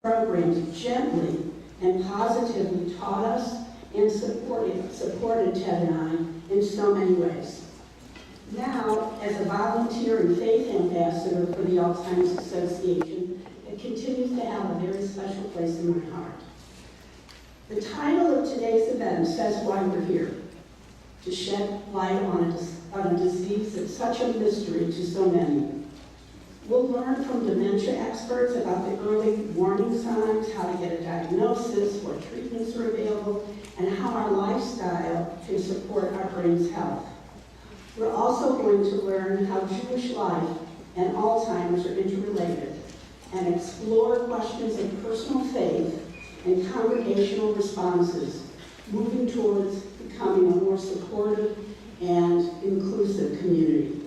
programs gently and positively taught us and supported Ted and I in so many ways. Now, as a volunteer and faith ambassador for the Alzheimer's Association, it continues to have a very special place in my heart. The title of today's event says why we're here: to shed light on a disease that's such a mystery to so many. We'll learn from dementia experts about the early warning signs, how to get a diagnosis, what treatments are available, and how our lifestyle can support our brain's health. We're also going to learn how Jewish life and Alzheimer's are interrelated and explore questions of personal faith and congregational responses, moving towards becoming a more supportive and inclusive community.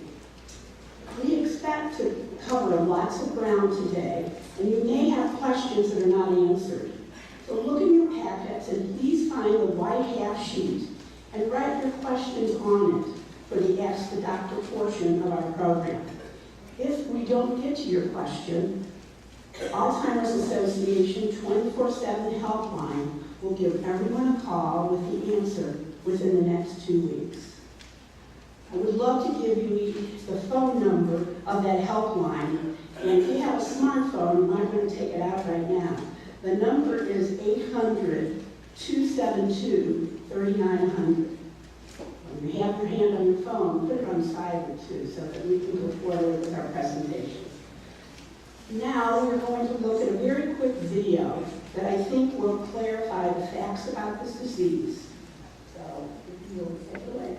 We expect to cover lots of ground today, and you may have questions that are not answered. So look in your packets and please find the white half sheet and write your questions on it for the Ask the Doctor portion of our program. If we don't get to your question, Alzheimer's Association 24/7 helpline will give everyone a call with the answer within the next 2 weeks. I would love to give you the phone number of that helpline, and if you have a smartphone, you might want to take it out right now. The number is 800-272-3900. When you have your hand on your phone, put it on silent too, so that we can go forward with our presentation. Now we're going to look at a very quick video that I think will clarify the facts about this disease. So if you'll take it away.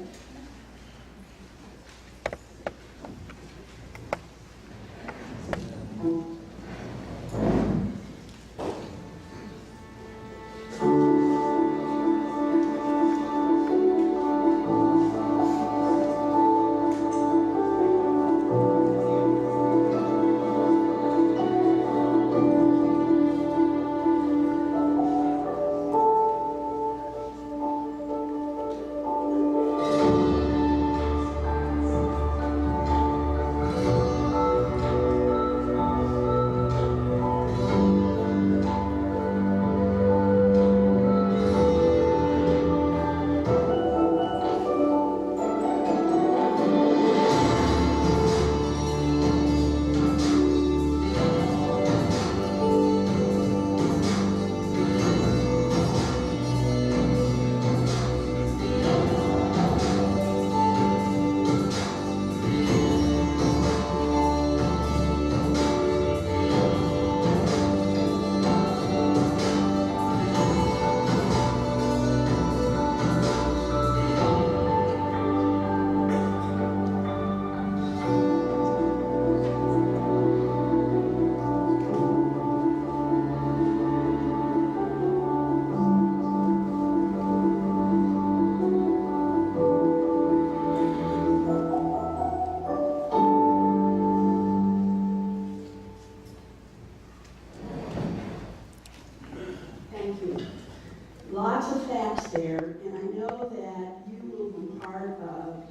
Lots of facts there, and I know that you will be part of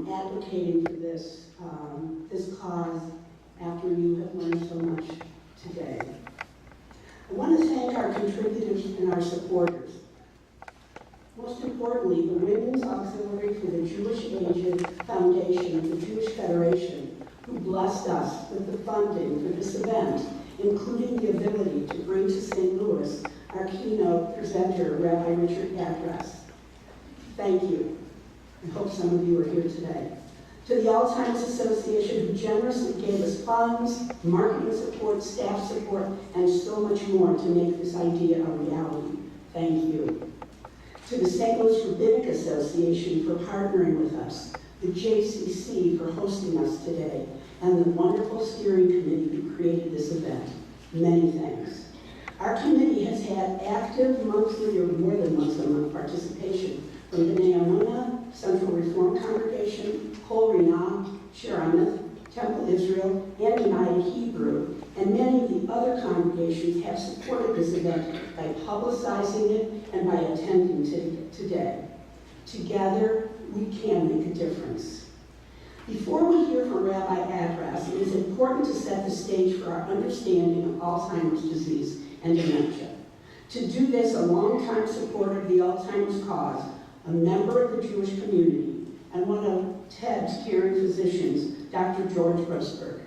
advocating for this cause after you have learned so much today. I want to thank our contributors and our supporters. Most importantly, the Women's Auxiliary for the Jewish Aged Foundation of the Jewish Federation, who blessed us with the funding for this event, including the ability to bring to St. Louis our keynote presenter, Rabbi Richard Address. Thank you. I hope some of you are here today. To the Alzheimer's Association, who generously gave us funds, marketing support, staff support, and so much more to make this idea a reality. Thank you. To the St. Louis Rabbinic Association for partnering with us, the JCC for hosting us today, and the wonderful steering committee who created this event. Many thanks. Our committee has had active monthly or more than once a month participation from B'nai Amunah, Central Reform Congregation, Kol Rinah, Shir Temple Israel, and United Hebrew, and many of the other congregations have supported this event by publicizing it and by attending today. Together, we can make a difference. Before we hear from Rabbi Address, it is important to set the stage for our understanding of Alzheimer's disease and dementia. To do this, a longtime supporter of the Alzheimer's cause, a member of the Jewish community, and one of TED's caring physicians, Dr. George Grossberg.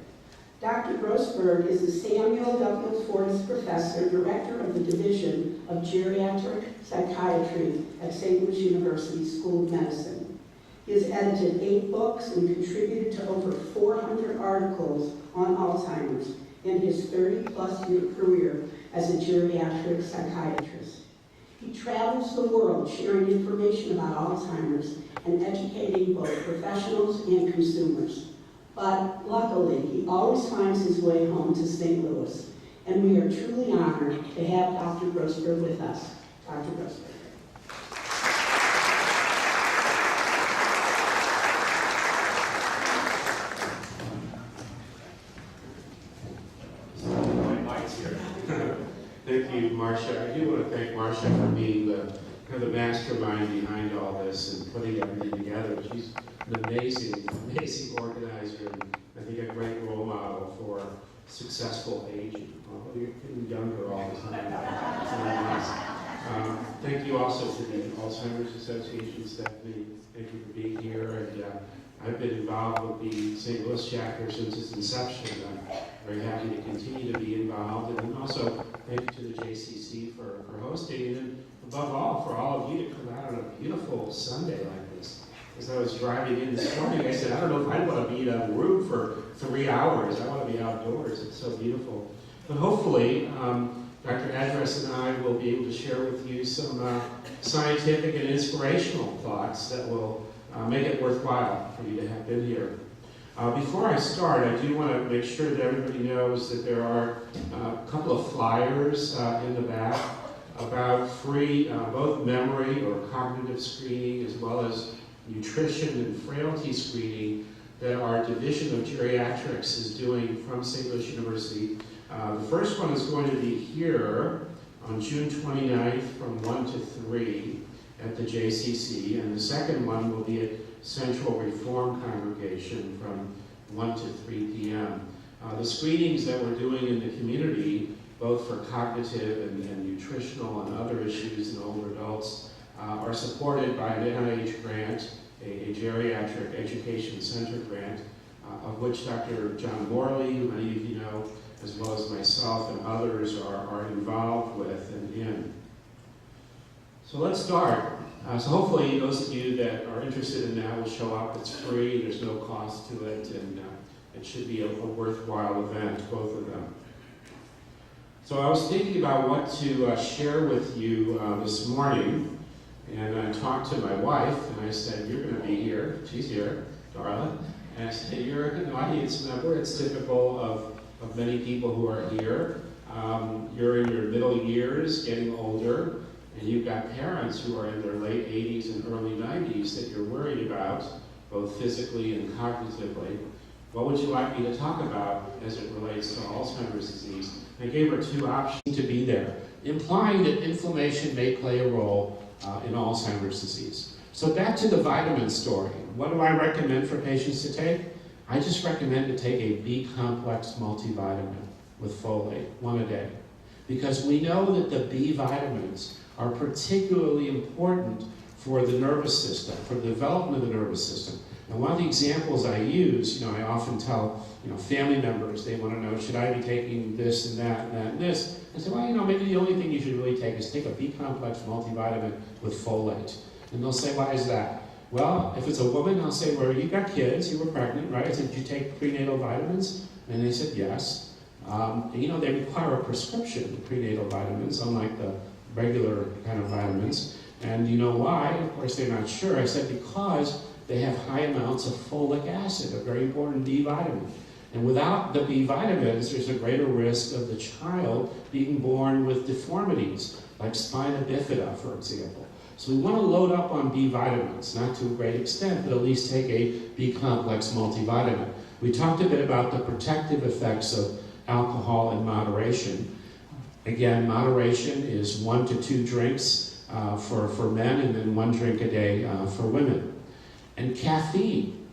Dr. Grossberg is the Samuel W. Fortas Professor, Director of the Division of Geriatric Psychiatry at St. Louis University School of Medicine. He has edited 8 books and contributed to over 400 articles on Alzheimer's in his 30-plus year career as a geriatric psychiatrist. He travels the world sharing information about Alzheimer's and educating both professionals and consumers. But luckily, he always finds his way home to St. Louis, and we are truly honored to have Dr. Grossberg with us. Dr. Grossberg. Thank you, Marcia. I do want to thank Marcia for being the kind of the mastermind behind all this and putting everything together. She's an amazing, amazing organizer, and I think a great role model for successful aging. Well, you're getting younger all the time. Thank you also to the Alzheimer's Association, Stephanie. Thank you for being here. And I've been involved with the St. Louis chapter since its inception. I'm very happy to continue to be involved. And also, thank you to the JCC for hosting, and above all, for all of you to come out on a beautiful Sunday like this. As I was driving in this morning, I said, I don't know if I want to be in a room for 3 hours. I want to be outdoors. It's so beautiful. But hopefully, Dr. Adress and I will be able to share with you some scientific and inspirational thoughts that will make it worthwhile for you to have been here. Before I start, I do want to make sure that everybody knows that there are a couple of flyers in the back about free both memory or cognitive screening as well as nutrition and frailty screening that our Division of Geriatrics is doing from St. Louis University. The first one is going to be here on June 29th from 1 to 3 at the JCC, and the second one will be at Central Reform Congregation from 1 to 3 p.m. The screenings that we're doing in the community, both for cognitive and nutritional and other issues in older adults, are supported by an NIH grant, a geriatric education center grant, of which Dr. John Morley, who many of you know, as well as myself and others are involved with and in. So let's start. So hopefully those of you that are interested in that will show up. It's free, there's no cost to it, and it should be a worthwhile event, both of them. So I was thinking about what to share with you this morning, and I talked to my wife, and I said, you're going to be here. She's here, Darla. And I said, you're an audience member. It's typical of many people who are here. You're in your middle years, getting older, and you've got parents who are in their late 80s and early 90s that you're worried about, both physically and cognitively. What would you like me to talk about as it relates to Alzheimer's disease? I gave her 2 options to be there, implying that inflammation may play a role in Alzheimer's disease. So back to the vitamin story. What do I recommend for patients to take? I just recommend to take a B-complex multivitamin with folate, 1 a day. Because we know that the B vitamins are particularly important for the nervous system, for the development of the nervous system. And one of the examples I use, I often tell, family members, they want to know, should I be taking this and that and that and this? I say, well, maybe the only thing you should really take is take a B-complex multivitamin with folate. And they'll say, why is that? Well, if it's a woman, I'll say, well, you got kids, you were pregnant, right? I said, did you take prenatal vitamins? And they said, yes. They require a prescription, prenatal vitamins, unlike the regular kind of vitamins. And you know why? Of course, they're not sure. I said, because they have high amounts of folic acid, a very important B vitamin. And without the B vitamins, there's a greater risk of the child being born with deformities, like spina bifida, for example. So we want to load up on B vitamins, not to a great extent, but at least take a B-complex multivitamin. We talked a bit about the protective effects of alcohol in moderation. Again, moderation is 1 to 2 drinks for men, and then 1 drink a day for women. And caffeine.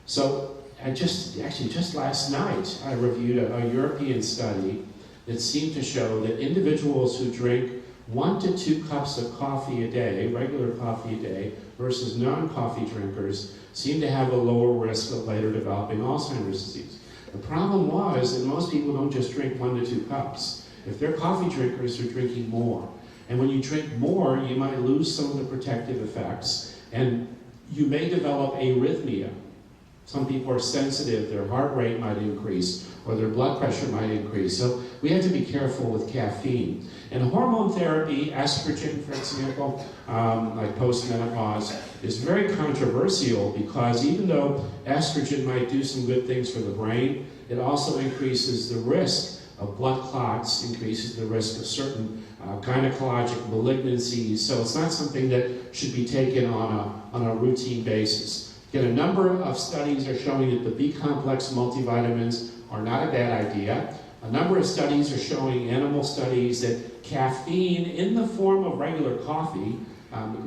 So just last night, I reviewed a European study that seem to show that individuals who drink 1 to 2 cups of coffee a day, regular coffee a day, versus non-coffee drinkers seem to have a lower risk of later developing Alzheimer's disease. The problem was that most people don't just drink 1 to 2 cups. If they're coffee drinkers, they're drinking more. And when you drink more, you might lose some of the protective effects, and you may develop arrhythmia. Some people are sensitive, their heart rate might increase, or their blood pressure might increase. So we have to be careful with caffeine. And hormone therapy, estrogen, for example, like postmenopause, is very controversial because even though estrogen might do some good things for the brain, it also increases the risk of blood clots, increases the risk of certain gynecologic malignancies. So it's not something that should be taken on a routine basis. Again, a number of studies are showing that the B-complex multivitamins are not a bad idea. A number of studies are showing, animal studies, that caffeine in the form of regular coffee,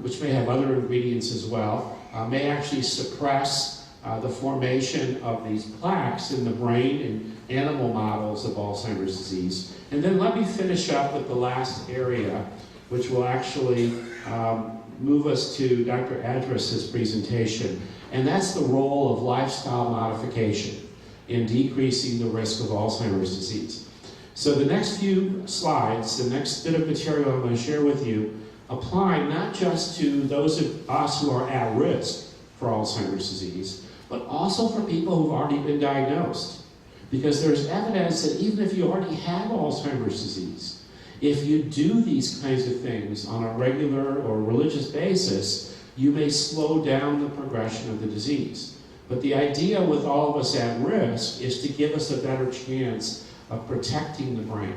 which may have other ingredients as well, may actually suppress the formation of these plaques in the brain in animal models of Alzheimer's disease. And then let me finish up with the last area, which will actually move us to Dr. Adress's presentation, and that's the role of lifestyle modification in decreasing the risk of Alzheimer's disease. So the next few slides, the next bit of material I'm going to share with you, apply not just to those of us who are at risk for Alzheimer's disease, but also for people who've already been diagnosed. Because there's evidence that even if you already have Alzheimer's disease, if you do these kinds of things on a regular or religious basis, you may slow down the progression of the disease. But the idea with all of us at risk is to give us a better chance of protecting the brain,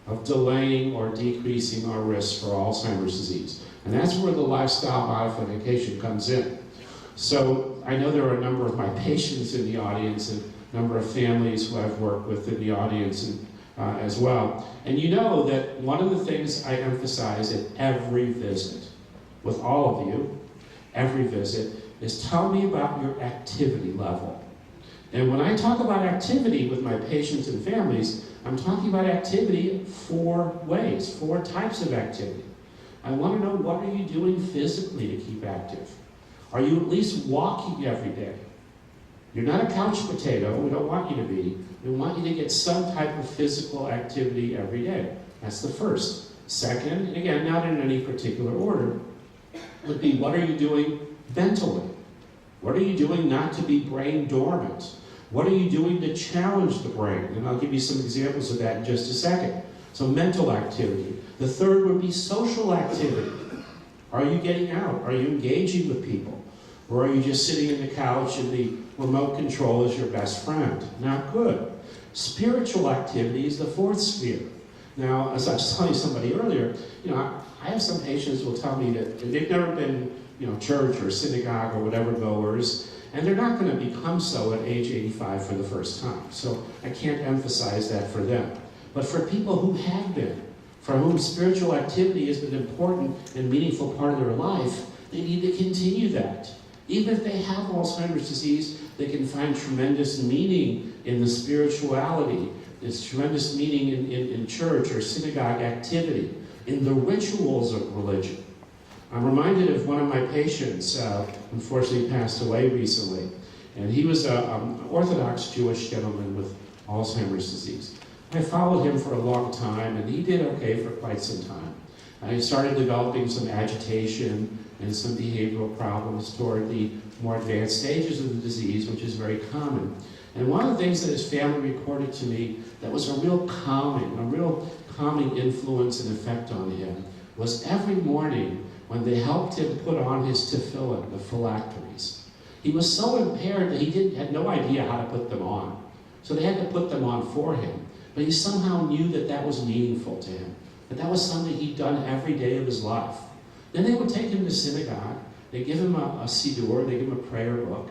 of delaying or decreasing our risk for Alzheimer's disease. And that's where the lifestyle modification comes in. So I know there are a number of my patients in the audience and a number of families who I've worked with in the audience as well. And you know that one of the things I emphasize at every visit with all of you, every visit, is tell me about your activity level. And when I talk about activity with my patients and families, I'm talking about activity 4 ways, 4 types of activity. I want to know, what are you doing physically to keep active? Are you at least walking every day? You're not a couch potato, we don't want you to be. We want you to get some type of physical activity every day. That's the first. Second, and again, not in any particular order, would be, what are you doing mentally? What are you doing not to be brain dormant? What are you doing to challenge the brain? And I'll give you some examples of that in just a second. So mental activity. The third would be social activity. Are you getting out? Are you engaging with people? Or are you just sitting in the couch and the remote control is your best friend? Not good. Spiritual activity is the 4th sphere. Now, as I was telling somebody earlier, I have some patients who will tell me that they've never been, church or synagogue or whatever goers, and they're not going to become so at age 85 for the first time. So I can't emphasize that for them. But for people who have been, for whom spiritual activity has been an important and meaningful part of their life, they need to continue that. Even if they have Alzheimer's disease, they can find tremendous meaning in the spirituality. There's tremendous meaning in church or synagogue activity, in the rituals of religion. I'm reminded of one of my patients, unfortunately passed away recently, and he was an Orthodox Jewish gentleman with Alzheimer's disease. I followed him for a long time, and he did okay for quite some time. I started developing some agitation and some behavioral problems toward the more advanced stages of the disease, which is very common. And one of the things that his family reported to me that was a real calming influence and effect on him was every morning when they helped him put on his tefillin, the phylacteries. He was so impaired that he had no idea how to put them on. So they had to put them on for him. But he somehow knew that that was meaningful to him, that that was something he'd done every day of his life. Then they would take him to synagogue, they'd give him a siddur, they'd give him a prayer book,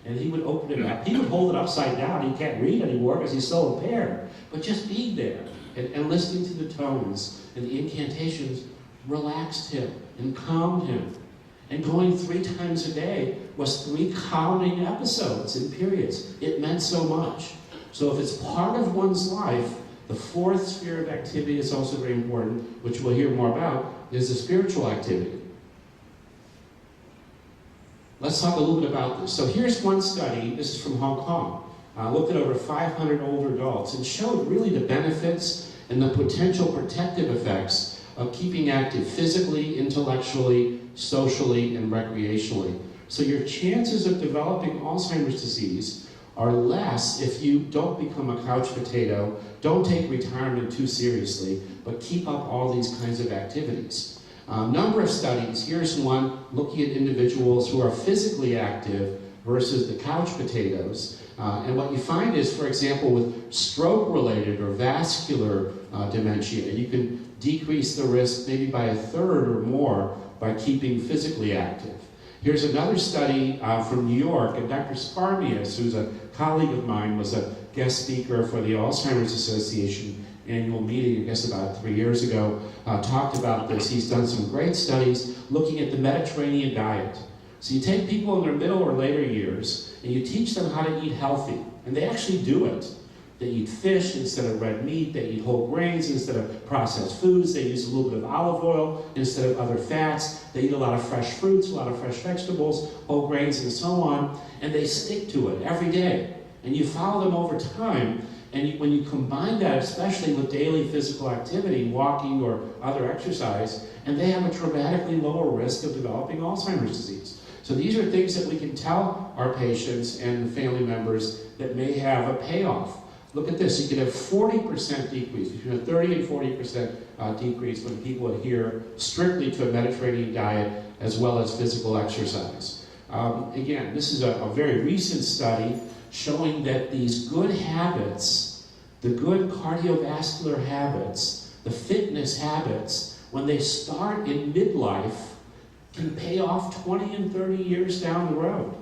and he would open it up. He would hold it upside down. He can't read anymore because he's so impaired. But just being there and listening to the tones and the incantations relaxed him and calmed him. And going 3 times a day was 3 calming episodes and periods. It meant so much. So if it's part of one's life, The fourth sphere of activity is also very important, which we'll hear more about, is the spiritual activity. Let's talk a little bit about this. So here's one study, this is from Hong Kong, looked at over 500 older adults and showed really the benefits and the potential protective effects of keeping active physically, intellectually, socially, and recreationally. So your chances of developing Alzheimer's disease are less if you don't become a couch potato, don't take retirement too seriously, but keep up all these kinds of activities. Number of studies, here's one looking at individuals who are physically active versus the couch potatoes. And what you find is, for example, with stroke-related or vascular dementia, you can decrease the risk maybe by 1/3 or more by keeping physically active. Here's another study from New York, and Dr. Sparmius, who's a colleague of mine, was a guest speaker for the Alzheimer's Association annual meeting, I guess about 3 years ago, talked about this. He's done some great studies looking at the Mediterranean diet. So you take people in their middle or later years, and you teach them how to eat healthy, and they actually do it. They eat fish instead of red meat, they eat whole grains instead of processed foods, they use a little bit of olive oil instead of other fats, they eat a lot of fresh fruits, a lot of fresh vegetables, whole grains, and so on, and they stick to it every day. And you follow them over time, and when you combine that, especially with daily physical activity, walking or other exercise, and they have a dramatically lower risk of developing Alzheimer's disease. So these are things that we can tell our patients and family members that may have a payoff. Look at this, you can have 40% decrease, between a 30 and 40% decrease when people adhere strictly to a Mediterranean diet as well as physical exercise. Again, this is a very recent study showing that these good habits, the good cardiovascular habits, the fitness habits, when they start in midlife, can pay off 20 and 30 years down the road.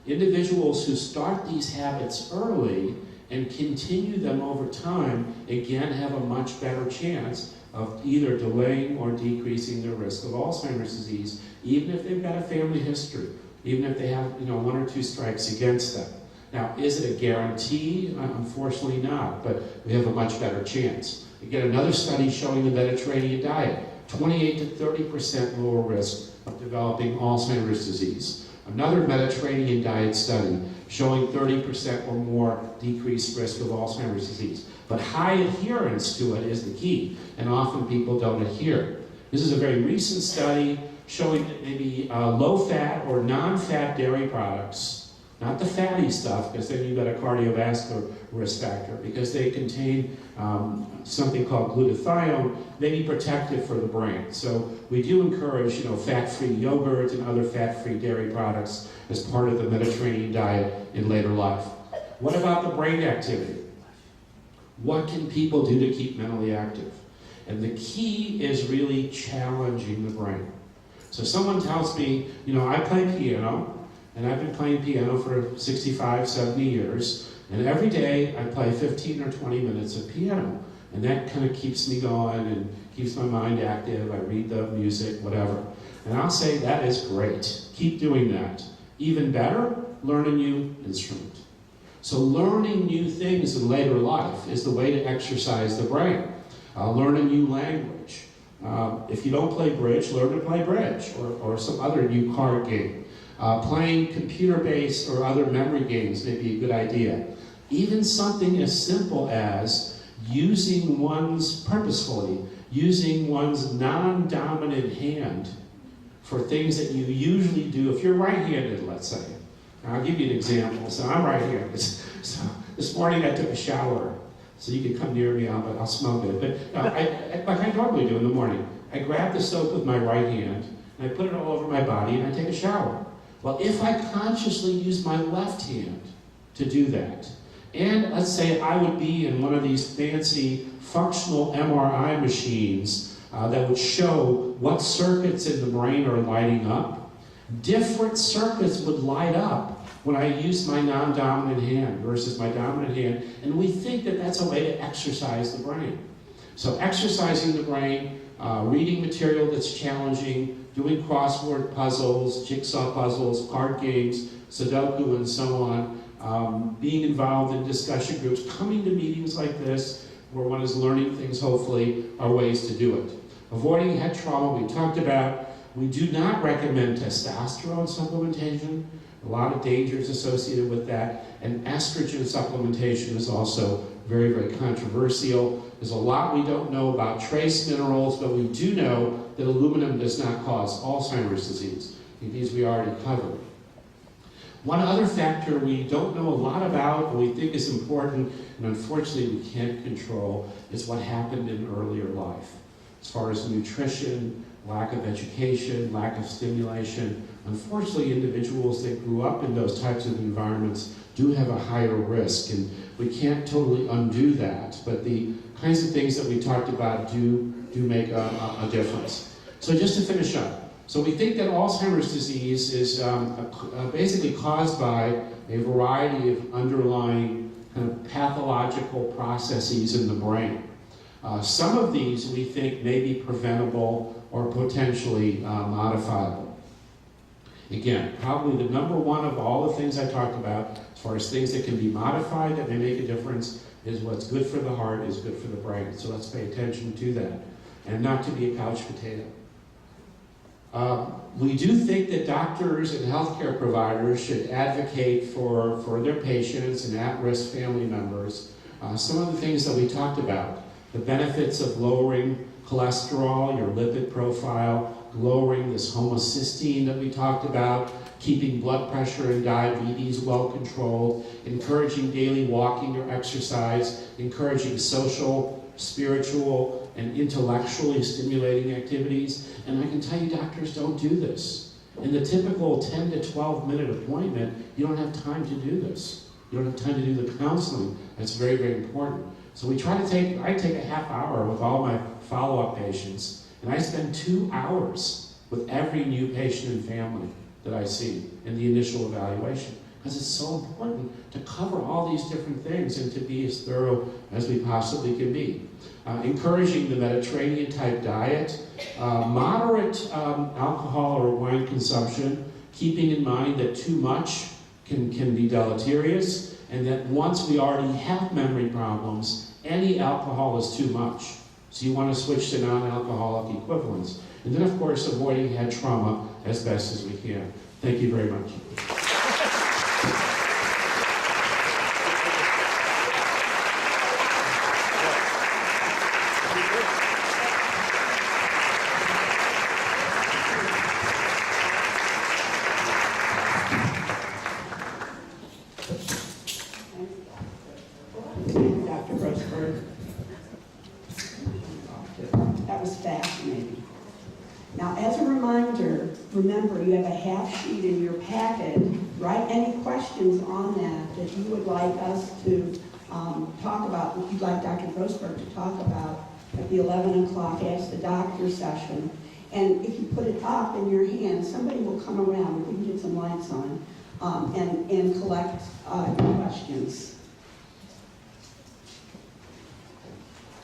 Individuals who start these habits early and continue them over time, again, have a much better chance of either delaying or decreasing their risk of Alzheimer's disease, even if they've got a family history, even if they have 1 or 2 strikes against them. Now, is it a guarantee? Unfortunately not, but we have a much better chance. Again, another study showing the Mediterranean diet, 28 to 30% lower risk of developing Alzheimer's disease. Another Mediterranean diet study showing 30% or more decreased risk of Alzheimer's disease. But high adherence to it is the key, and often people don't adhere. This is a very recent study showing that maybe low-fat or non-fat dairy products, not the fatty stuff, because then you've got a cardiovascular risk factor, because they contain something called glutathione, may be protective for the brain. So we do encourage, fat-free yogurt and other fat-free dairy products as part of the Mediterranean diet in later life. What about the brain activity? What can people do to keep mentally active? And the key is really challenging the brain. So someone tells me, I play piano, and I've been playing piano for 65, 70 years, and every day I play 15 or 20 minutes of piano. And that kind of keeps me going and keeps my mind active. I read the music, whatever. And I'll say, that is great. Keep doing that. Even better, learn a new instrument. So learning new things in later life is the way to exercise the brain. Learn a new language. If you don't play bridge, learn to play bridge or some other new card game. Playing computer-based or other memory games may be a good idea. Even something as simple as using one's non-dominant hand for things that you usually do. If you're right-handed, let's say. I'll give you an example. So I'm right-handed. So this morning I took a shower. So you can come near me, I'll smell good. But like I normally do in the morning, I grab the soap with my right hand, and I put it all over my body, and I take a shower. Well, if I consciously use my left hand to do that, and let's say I would be in one of these fancy functional MRI machines that would show what circuits in the brain are lighting up, different circuits would light up when I use my non-dominant hand versus my dominant hand, and we think that that's a way to exercise the brain. So exercising the brain, reading material that's challenging, doing crossword puzzles, jigsaw puzzles, card games, Sudoku, and so on, being involved in discussion groups, coming to meetings like this, where one is learning things, hopefully, are ways to do it. Avoiding head trauma, we talked about. We do not recommend testosterone supplementation. A lot of dangers associated with that. And estrogen supplementation is also very, very controversial. There's a lot we don't know about trace minerals, but we do know that aluminum does not cause Alzheimer's disease. These we already covered. One other factor we don't know a lot about, but we think is important, and unfortunately we can't control, is what happened in earlier life. As far as nutrition, lack of education, lack of stimulation, unfortunately individuals that grew up in those types of environments do have a higher risk, and we can't totally undo that, but the kinds of things that we talked about do make a difference. So just to finish up, so we think that Alzheimer's disease is basically caused by a variety of underlying kind of pathological processes in the brain. Some of these we think may be preventable or potentially modifiable. Again, probably the number one of all the things I talked about, as far as things that can be modified that may make a difference, is what's good for the heart is good for the brain. So let's pay attention to that, and not to be a couch potato. We do think that doctors and healthcare providers should advocate for their patients and at-risk family members. Some of the things that we talked about, the benefits of lowering cholesterol, your lipid profile, lowering this homocysteine that we talked about, keeping blood pressure and diabetes well controlled, encouraging daily walking or exercise, encouraging social, spiritual, and intellectually stimulating activities. And I can tell you doctors don't do this. In the typical 10 to 12 minute appointment, you don't have time to do this. You don't have time to do the counseling. That's very, very important. So I take a half hour with all my follow-up patients, and I spend 2 hours with every new patient and family that I see in the initial evaluation, because it's so important to cover all these different things and to be as thorough as we possibly can be. Encouraging the Mediterranean-type diet, moderate alcohol or wine consumption, keeping in mind that too much can be deleterious, and that once we already have memory problems, any alcohol is too much. So you want to switch to non-alcoholic equivalents. And then, of course, avoiding head trauma as best as we can. Thank you very much. Dr. Grossberg. That was fascinating. Now, as a reminder, remember you have a half sheet in your packet. Write any questions on that you would like us to talk about, if you'd like Dr. Grossberg to talk about at the 11 o'clock Ask the Doctor session. And if you put it up in your hand, somebody will come around, we can get some lights on, and collect your questions.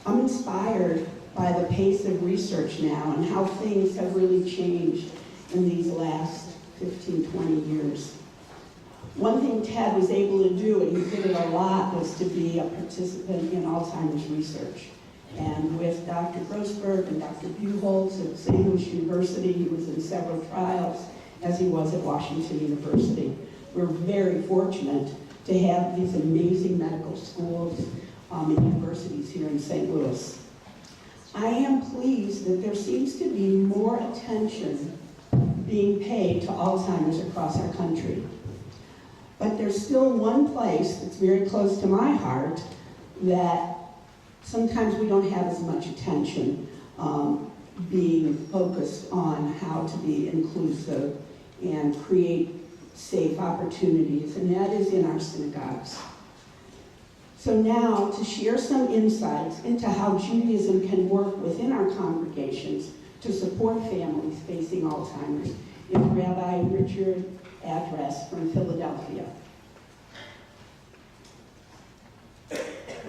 I'm inspired by the pace of research now and how things have really changed in these last 15, 20 years. One thing Ted was able to do, and he did it a lot, was to be a participant in Alzheimer's research. And with Dr. Grossberg and Dr. Buchholz at St. Louis University, he was in several trials, as he was at Washington University. We're very fortunate to have these amazing medical schools and universities here in St. Louis. I am pleased that there seems to be more attention being paid to Alzheimer's across our country. But there's still one place that's very close to my heart that sometimes we don't have as much attention being focused on how to be inclusive and create safe opportunities, and that is in our synagogues. So now, to share some insights into how Judaism can work within our congregations to support families facing Alzheimer's, is Rabbi Richard Address from Philadelphia.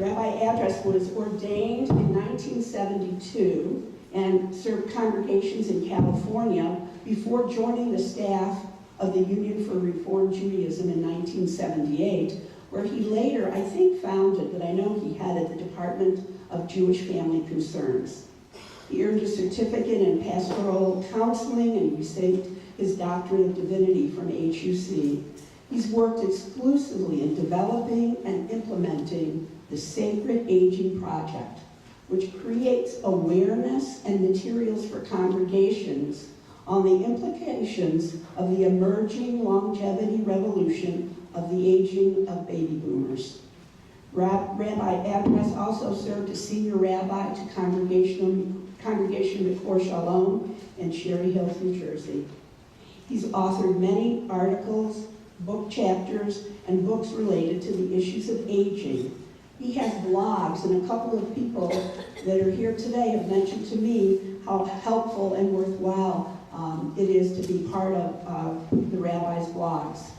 Rabbi Address was ordained in 1972 and served congregations in California before joining the staff of the Union for Reform Judaism in 1978, where he later, I think, founded, but I know he headed the Department of Jewish Family Concerns. He earned a certificate in pastoral counseling and he received his doctorate of divinity from HUC. He's worked exclusively in developing and implementing the Sacred Aging Project, which creates awareness and materials for congregations on the implications of the emerging longevity revolution of the aging of baby boomers. Rabbi Abras also served as senior rabbi to Congregation Mikor Shalom in Cherry Hills, New Jersey. He's authored many articles, book chapters, and books related to the issues of aging. He has blogs, and a couple of people that are here today have mentioned to me how helpful and worthwhile it is to be part of the rabbi's blogs.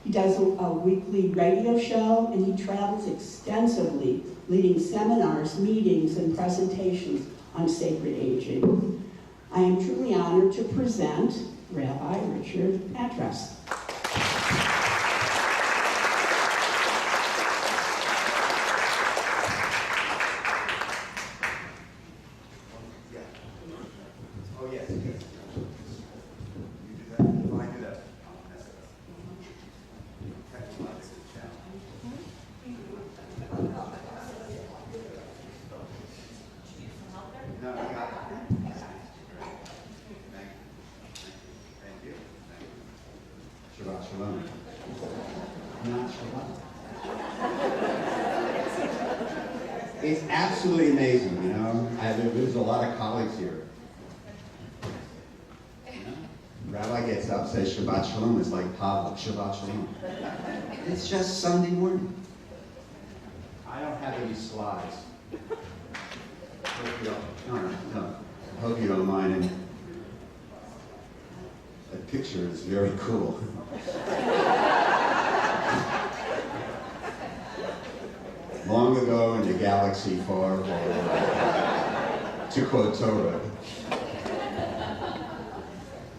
He does a weekly radio show, and he travels extensively, leading seminars, meetings, and presentations on sacred aging. I am truly honored to present Rabbi Richard Abras. Oh, yes. You do that? Oh, I do that. I'll mess it up. Technological challenge. No, I got it. Thank you. Shabbat shalom. Not shabbat. It's absolutely amazing, you know. There's a lot of colleagues here. Rabbi gets up, says Shabbat Shalom. It's like Pavlov, Shabbat Shalom. It's just Sunday morning. I don't have any slides. No. I hope you don't mind. And that picture is very cool. Long ago in the galaxy far, far, to quote Torah.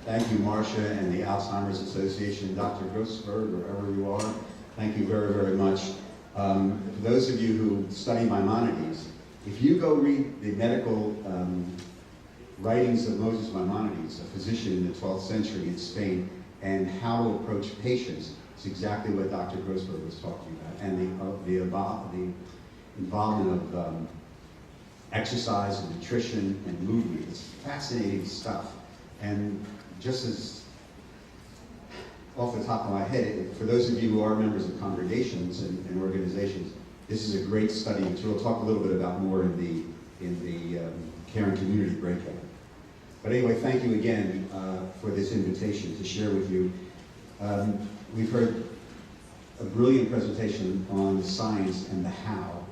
Thank you, Marcia, and the Alzheimer's Association, Dr. Grossberg, wherever you are. Thank you very, very much. For those of you who study Maimonides, if you go read the medical writings of Moses Maimonides, a physician in the 12th century in Spain, and how to approach patients, it's exactly what Dr. Grossberg was talking about, and the involvement of exercise and nutrition and movement. It's fascinating stuff. And just as off the top of my head, for those of you who are members of congregations and organizations, this is a great study material. We'll talk a little bit about more in the care and community breakout. But anyway, thank you again for this invitation to share with you. We've heard a brilliant presentation on the science and the how.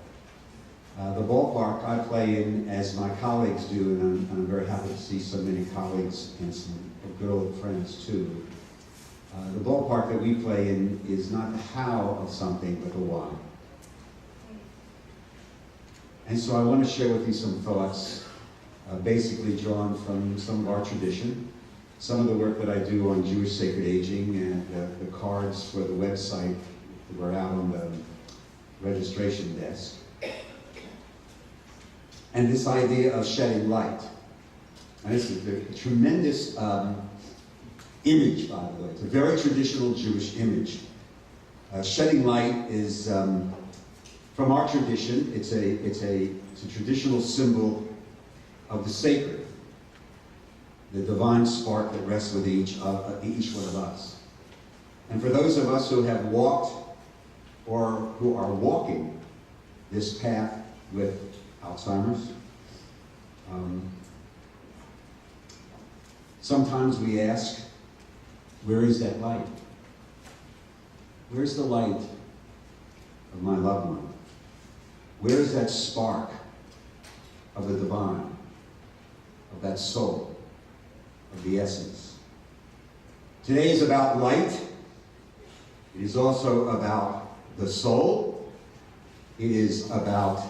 The ballpark I play in, as my colleagues do, and I'm very happy to see so many colleagues and some good old friends too. The ballpark that we play in is not the how of something, but the why. And so I want to share with you some thoughts, basically drawn from some of our tradition, some of the work that I do on Jewish sacred aging, and the cards for the website that were out on the registration desk. And this idea of shedding light. And this is a tremendous image, by the way. It's a very traditional Jewish image. Shedding light is, from our tradition, it's a traditional symbol of the sacred, the divine spark that rests with each one of us. And for those of us who have walked or who are walking this path with Alzheimer's, sometimes we ask, where is that light? Where's the light of my loved one? Where is that spark of the divine, of that soul, of the essence? Today is about light. It is also about the soul. It is about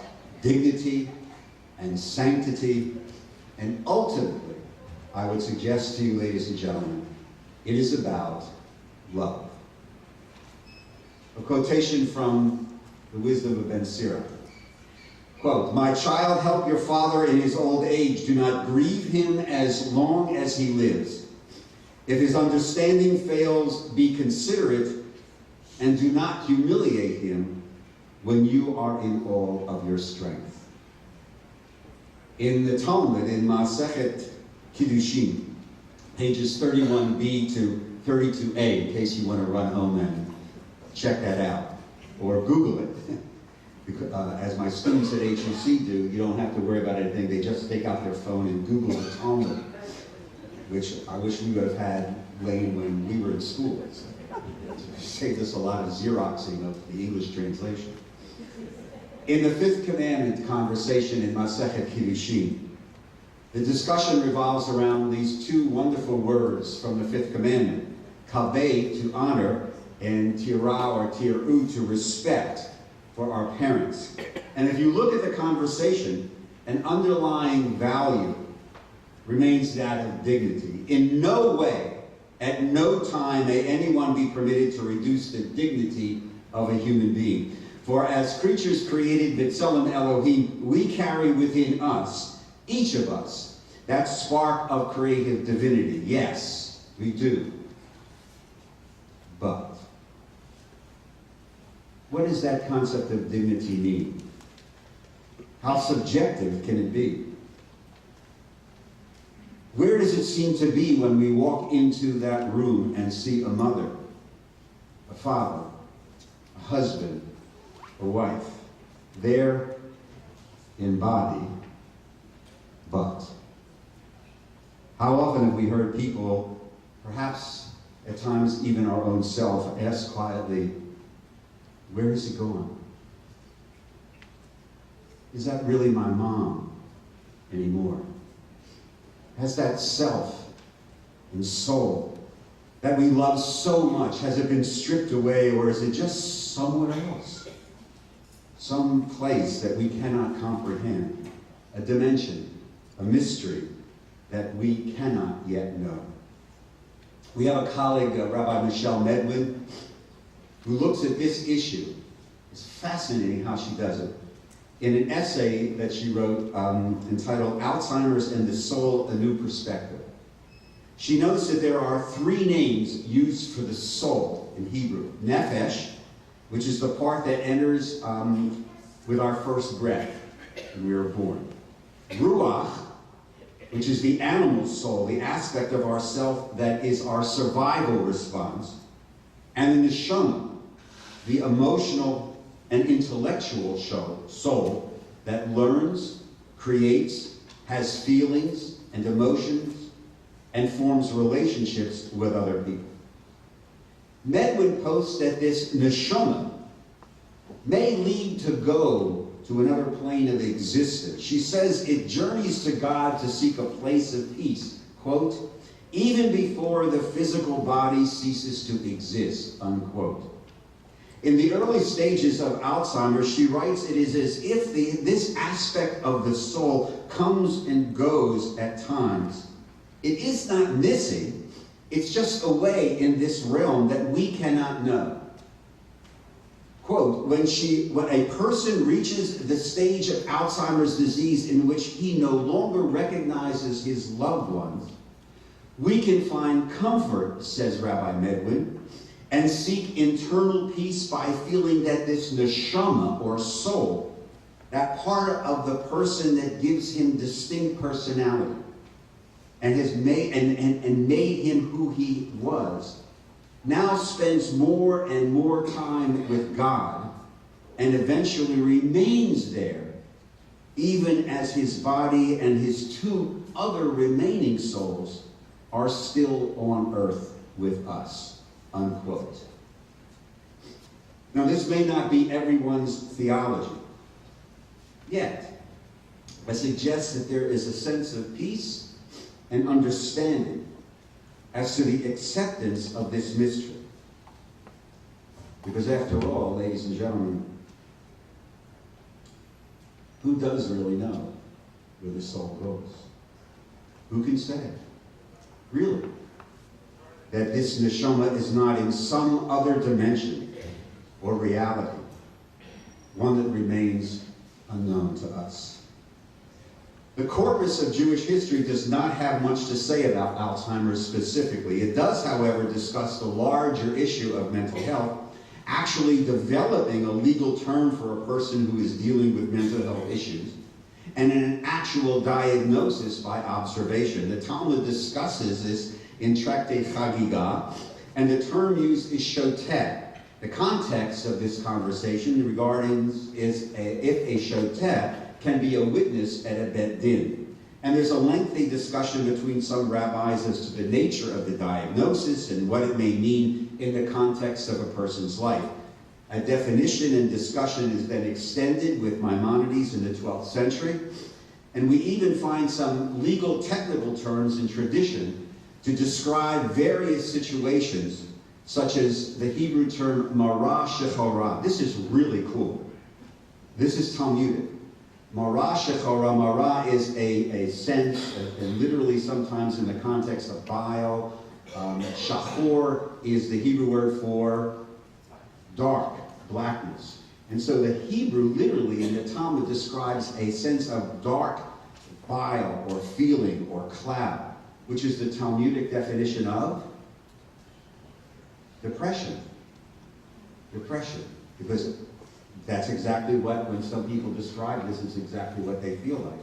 dignity and sanctity, and ultimately, I would suggest to you, ladies and gentlemen, it is about love. A quotation from the Wisdom of Ben Sira. Quote, "My child, help your father in his old age. Do not grieve him as long as he lives. If his understanding fails, be considerate, and do not humiliate him when you are in all of your strength." In the Talmud, in Masechet Kiddushin, pages 31b to 32a, in case you want to run home and check that out, or Google it. Because, as my students at HUC do, you don't have to worry about anything. They just take out their phone and Google the Talmud, which I wish we would have had, Lane, when we were in school. It saved us a lot of Xeroxing of the English translation. In the Fifth Commandment conversation in Masechet Kiddushin, the discussion revolves around these two wonderful words from the Fifth Commandment: kaveh, to honor, and tirah or tir'u, to respect for our parents. And if you look at the conversation, an underlying value remains that of dignity. In no way, at no time, may anyone be permitted to reduce the dignity of a human being. For as creatures created b'tselem Elohim, we carry within us, each of us, that spark of creative divinity. Yes, we do. But what does that concept of dignity mean? How subjective can it be? Where does it seem to be when we walk into that room and see a mother, a father, a husband, a wife, there in body, but? How often have we heard people, perhaps at times even our own self, ask quietly, where is he going? Is that really my mom anymore? Has that self and soul that we love so much, has it been stripped away, or is it just somewhere else? Some place that we cannot comprehend, a dimension, a mystery that we cannot yet know. We have a colleague, Rabbi Michelle Medwin, who looks at this issue. It's fascinating how she does it. In an essay that she wrote entitled Alzheimer's and the Soul, A New Perspective. She notes that there are three names used for the soul in Hebrew. Nefesh, which is the part that enters with our first breath when we are born. Ruach, which is the animal soul, the aspect of ourself that is our survival response. And the neshama, the emotional and intellectual soul that learns, creates, has feelings and emotions, and forms relationships with other people. Medwin posts that this neshama may lead to go to another plane of existence. She says it journeys to God to seek a place of peace, quote, even before the physical body ceases to exist, unquote. In the early stages of Alzheimer's, she writes, it is as if this aspect of the soul comes and goes at times. It is not missing, it's just away in this realm that we cannot know. Quote, when a person reaches the stage of Alzheimer's disease in which he no longer recognizes his loved ones, we can find comfort, says Rabbi Medwin, and seek internal peace by feeling that this neshama, or soul, that part of the person that gives him distinct personality and has made him who he was, now spends more and more time with God and eventually remains there, even as his body and his two other remaining souls are still on earth with us, unquote. Now, this may not be everyone's theology, yet I suggest that there is a sense of peace and understanding as to the acceptance of this mystery. Because after all, ladies and gentlemen, who does really know where the soul goes? Who can say? Really? That this neshama is not in some other dimension or reality, one that remains unknown to us. The corpus of Jewish history does not have much to say about Alzheimer's specifically. It does, however, discuss the larger issue of mental health, actually developing a legal term for a person who is dealing with mental health issues, and an actual diagnosis by observation. The Talmud discusses this in Tractate Chagiga, and the term used is shotet. The context of this conversation regarding is if a shotet can be a witness at a bet din. And there's a lengthy discussion between some rabbis as to the nature of the diagnosis and what it may mean in the context of a person's life. A definition and discussion is then extended with Maimonides in the 12th century, and we even find some legal technical terms in tradition to describe various situations, such as the Hebrew term mara shechora. This is really cool. This is Talmudic. Mara shechora, mara is a sense, and literally sometimes in the context of bile. Shachor is the Hebrew word for dark, blackness. And so the Hebrew literally in the Talmud describes a sense of dark bile or feeling or cloud, which is the Talmudic definition of depression. Depression. Because that's exactly what, when some people describe this, is exactly what they feel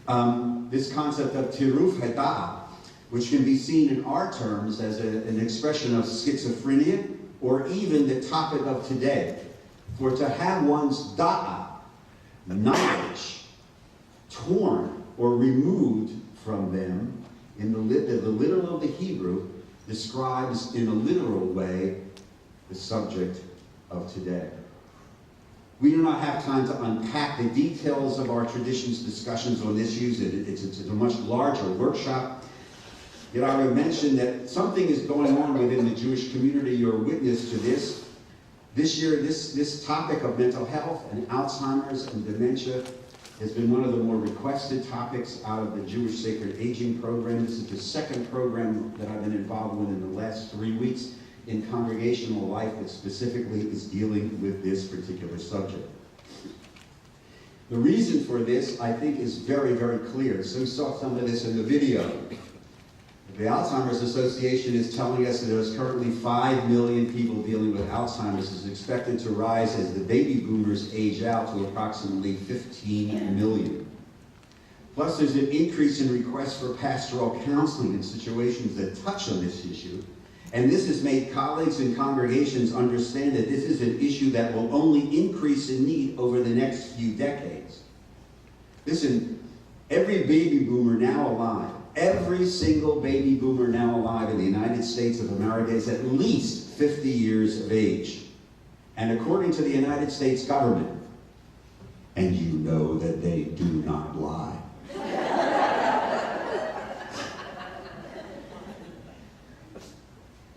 like. This concept of tiruf hada'ah, which can be seen in our terms as an expression of schizophrenia, or even the topic of today. For to have one's da'ah, knowledge, torn or removed from them, in the literal of the Hebrew, describes in a literal way the subject of today. We do not have time to unpack the details of our tradition's discussions on this issue. It's a much larger workshop. Yet I would mention that something is going on within the Jewish community. You're a witness to this. This year, this topic of mental health and Alzheimer's and dementia has been one of the more requested topics out of the Jewish Sacred Aging Program. This is the second program that I've been involved with in the last 3 weeks in congregational life that specifically is dealing with this particular subject. The reason for this, I think, is very, very clear. So we saw some of this in the video. The Alzheimer's Association is telling us that there's currently 5 million people dealing with Alzheimer's. Is expected to rise as the baby boomers age out to approximately 15 million. Plus, there's an increase in requests for pastoral counseling in situations that touch on this issue. And this has made colleagues and congregations understand that this is an issue that will only increase in need over the next few decades. Listen, every baby boomer now alive, every single baby boomer now alive in the United States of America is at least 50 years of age. And according to the United States government, and you know that they do not lie,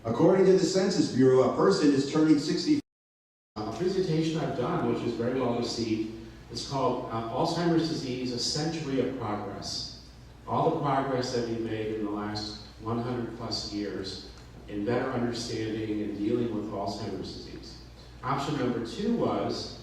according to the Census Bureau, a person is turning 60. A presentation I've done, which is very well received, is called Alzheimer's Disease, A Century of Progress. All the progress that we've made in the last 100 plus years in better understanding and dealing with Alzheimer's disease. Option number 2 was,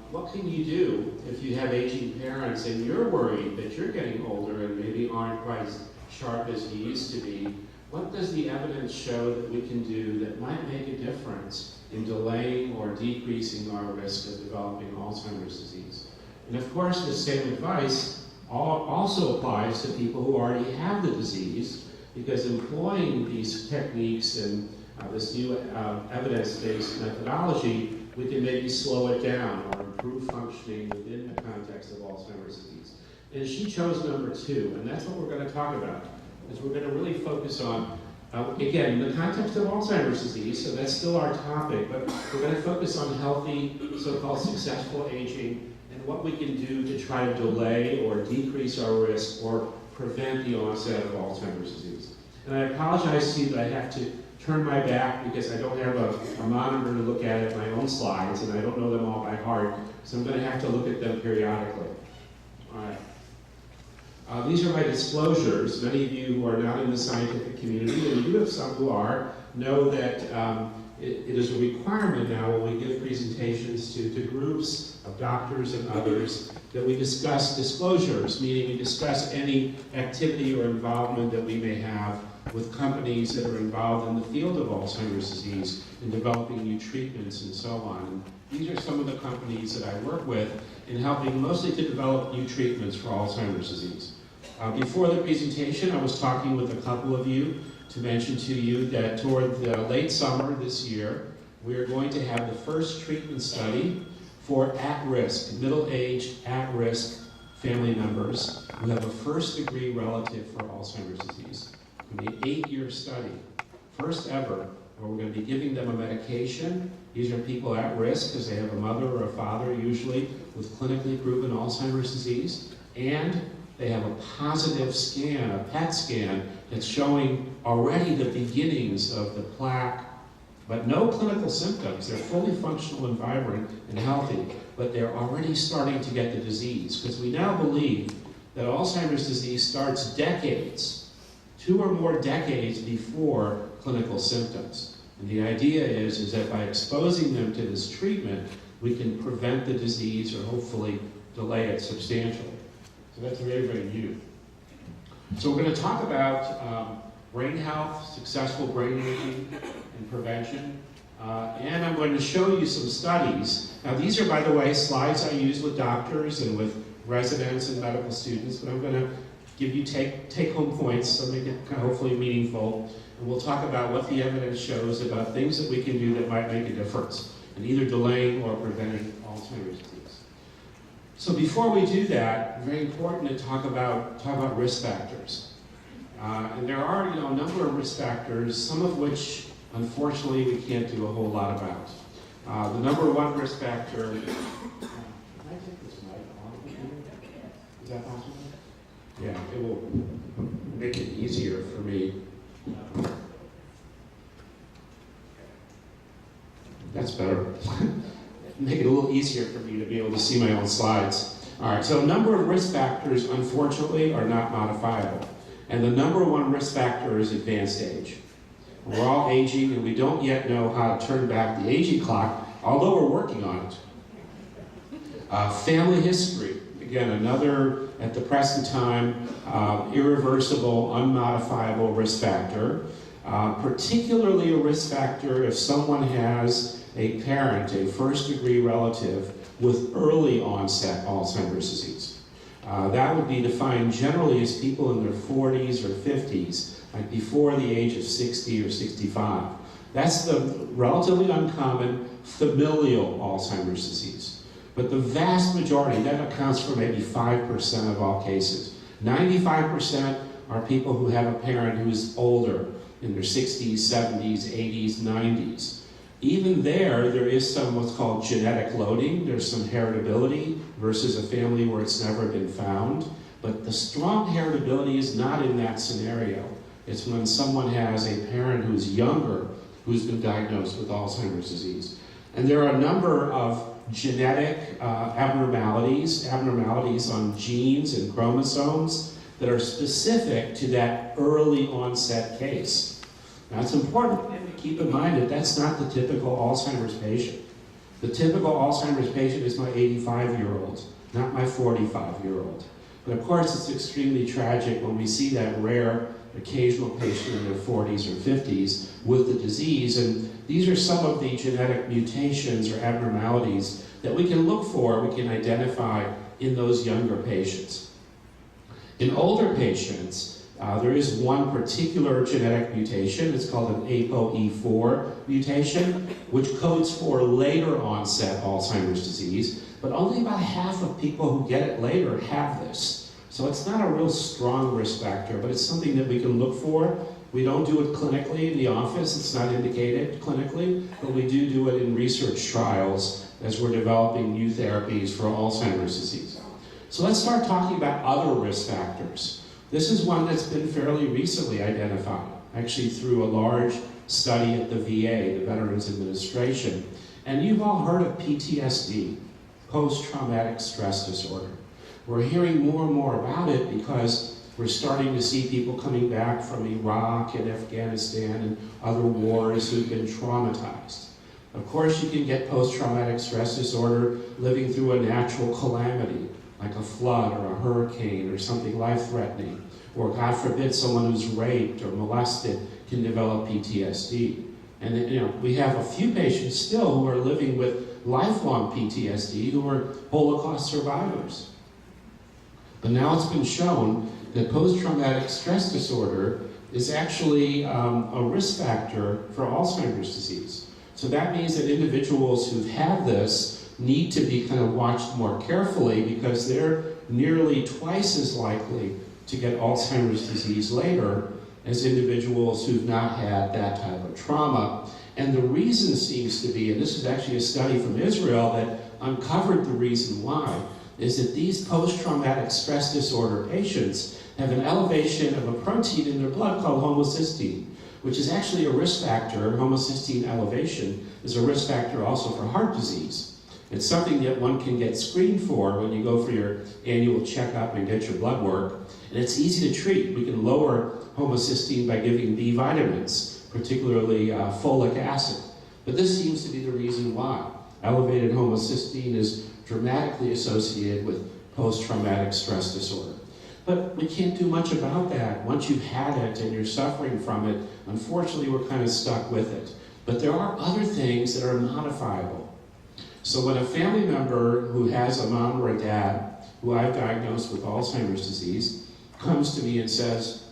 what can you do if you have aging parents and you're worried that you're getting older and maybe aren't quite as sharp as you used to be? What does the evidence show that we can do that might make a difference in delaying or decreasing our risk of developing Alzheimer's disease? And of course, the same advice also applies to people who already have the disease, because employing these techniques and this new evidence-based methodology, we can maybe slow it down or improve functioning within the context of Alzheimer's disease. And she chose number 2, and that's what we're going to talk about. Is we're going to really focus on, again, in the context of Alzheimer's disease, so that's still our topic, but we're going to focus on healthy, so-called successful aging, and what we can do to try to delay or decrease our risk or prevent the onset of Alzheimer's disease. And I apologize to you that I have to turn my back because I don't have a monitor to look at my own slides, and I don't know them all by heart, so I'm going to have to look at them periodically. All right. These are my disclosures. Many of you who are not in the scientific community, and you do have some who are, know that it is a requirement now when we give presentations to groups of doctors and others that we discuss disclosures, meaning we discuss any activity or involvement that we may have with companies that are involved in the field of Alzheimer's disease, in developing new treatments and so on. And these are some of the companies that I work with in helping mostly to develop new treatments for Alzheimer's disease. Before the presentation, I was talking with a couple of you to mention to you that toward the late summer this year, we are going to have the first treatment study for at-risk, middle-aged, at-risk family members who have a first-degree relative for Alzheimer's disease. It's going to be an 8-year study, first ever, where we're going to be giving them a medication. These are people at risk because they have a mother or a father, usually, with clinically proven Alzheimer's disease, and they have a positive scan, a PET scan, that's showing already the beginnings of the plaque, but no clinical symptoms. They're fully functional and vibrant and healthy, but they're already starting to get the disease, because we now believe that Alzheimer's disease starts decades, 2 or more decades before clinical symptoms. And the idea is that by exposing them to this treatment, we can prevent the disease or hopefully delay it substantially. So that's very, very new. So we're going to talk about brain health, successful brain imaging, and prevention. And I'm going to show you some studies. Now these are, by the way, slides I use with doctors and with residents and medical students, but I'm going to give you take-home points so make it kind of hopefully meaningful. And we'll talk about what the evidence shows about things that we can do that might make a difference in either delaying or preventing Alzheimer's disease. So before we do that, very important to talk about risk factors. And there are a number of risk factors, some of which, unfortunately, we can't do a whole lot about. The number one risk factor, can I take this mic off here? Is that possible? Yeah, it will make it easier for me. That's better. Make it a little easier for me to be able to see my own slides. All right, so a number of risk factors, unfortunately, are not modifiable. And the number one risk factor is advanced age. We're all aging, and we don't yet know how to turn back the aging clock, although we're working on it. Family history, again, another, at the present time, irreversible, unmodifiable risk factor. Particularly a risk factor if someone has a parent, a first-degree relative, with early onset Alzheimer's disease. That would be defined generally as people in their 40s or 50s, like before the age of 60 or 65. That's the relatively uncommon familial Alzheimer's disease. But the vast majority, that accounts for maybe 5% of all cases. 95% are people who have a parent who is older, in their 60s, 70s, 80s, 90s. Even there is some what's called genetic loading. There's some heritability versus a family where it's never been found. But the strong heritability is not in that scenario. It's when someone has a parent who's younger who's been diagnosed with Alzheimer's disease. And there are a number of genetic abnormalities on genes and chromosomes that are specific to that early onset case. Now it's important to keep in mind that that's not the typical Alzheimer's patient. The typical Alzheimer's patient is my 85-year-old, not my 45-year-old. But of course it's extremely tragic when we see that rare occasional patient in their 40s or 50s with the disease, and these are some of the genetic mutations or abnormalities that we can look for, we can identify in those younger patients. In older patients, there is one particular genetic mutation. It's called an ApoE4 mutation, which codes for later onset Alzheimer's disease, but only about half of people who get it later have this. So it's not a real strong risk factor, but it's something that we can look for. We don't do it clinically in the office. It's not indicated clinically, but we do it in research trials as we're developing new therapies for Alzheimer's disease. So let's start talking about other risk factors. This is one that's been fairly recently identified, actually through a large study at the VA, the Veterans Administration. And you've all heard of PTSD, post-traumatic stress disorder. We're hearing more and more about it because We're starting to see people coming back from Iraq and Afghanistan and other wars who've been traumatized. Of course, you can get post-traumatic stress disorder living through a natural calamity, like a flood or a hurricane or something life-threatening. Or, God forbid, someone who's raped or molested can develop PTSD. And we have a few patients still who are living with lifelong PTSD who are Holocaust survivors. But now it's been shown that post-traumatic stress disorder is actually a risk factor for Alzheimer's disease. So that means that individuals who've had this need to be kind of watched more carefully because they're nearly twice as likely to get Alzheimer's disease later as individuals who've not had that type of trauma. And the reason seems to be, and this is actually a study from Israel that uncovered the reason why, is that these post-traumatic stress disorder patients have an elevation of a protein in their blood called homocysteine, which is actually a risk factor. Homocysteine elevation is a risk factor also for heart disease. It's something that one can get screened for when you go for your annual checkup and get your blood work. And it's easy to treat. We can lower homocysteine by giving B vitamins, particularly folic acid. But this seems to be the reason why. Elevated homocysteine is dramatically associated with post-traumatic stress disorder. But we can't do much about that. Once you've had it and you're suffering from it, unfortunately we're kind of stuck with it. But there are other things that are modifiable. So when a family member who has a mom or a dad who I've diagnosed with Alzheimer's disease comes to me and says,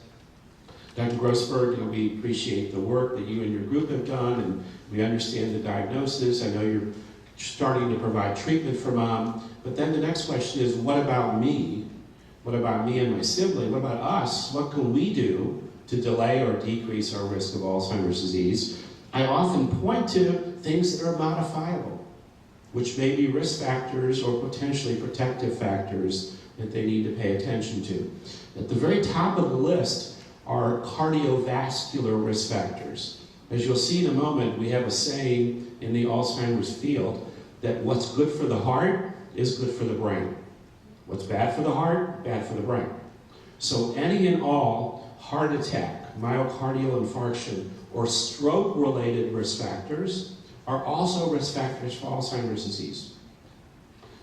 Dr. Grossberg, we appreciate the work that you and your group have done, and we understand the diagnosis. I know you're starting to provide treatment for mom, but then the next question is, what about me? What about me and my sibling? What about us? What can we do to delay or decrease our risk of Alzheimer's disease? I often point to things that are modifiable, which may be risk factors or potentially protective factors that they need to pay attention to. At the very top of the list are cardiovascular risk factors. As you'll see in a moment, we have a saying in the Alzheimer's field that what's good for the heart is good for the brain. What's bad for the heart, bad for the brain. So any and all heart attack, myocardial infarction, or stroke-related risk factors are also risk factors for Alzheimer's disease.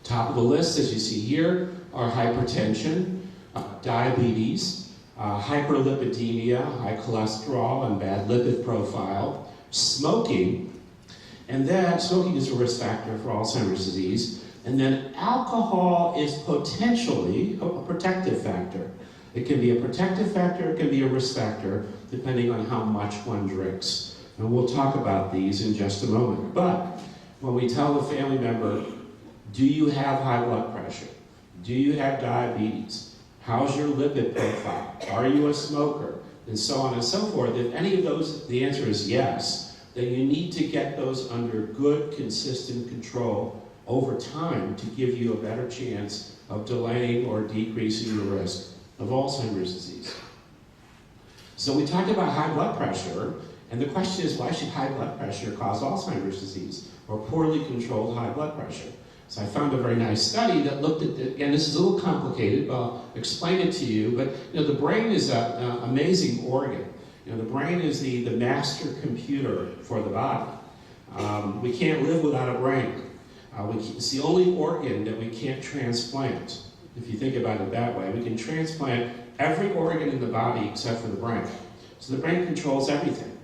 Top of the list, as you see here, are hypertension, diabetes, hyperlipidemia, high cholesterol and bad lipid profile, smoking, and then smoking is a risk factor for Alzheimer's disease, and then alcohol is potentially a protective factor. It can be a protective factor, it can be a risk factor, depending on how much one drinks. And we'll talk about these in just a moment. But when we tell the family member, do you have high blood pressure? Do you have diabetes? How's your lipid profile? Are you a smoker? And so on and so forth. If any of those, the answer is yes, then you need to get those under good, consistent control over time to give you a better chance of delaying or decreasing the risk of Alzheimer's disease. So we talked about high blood pressure, and the question is, why should high blood pressure cause Alzheimer's disease or poorly controlled high blood pressure? So I found a very nice study that looked at, again, this is a little complicated, but I'll explain it to you. But the brain is an amazing organ. The brain is the master computer for the body. We can't live without a brain. It's the only organ that we can't transplant. If you think about it that way, we can transplant every organ in the body except for the brain. So the brain controls everything.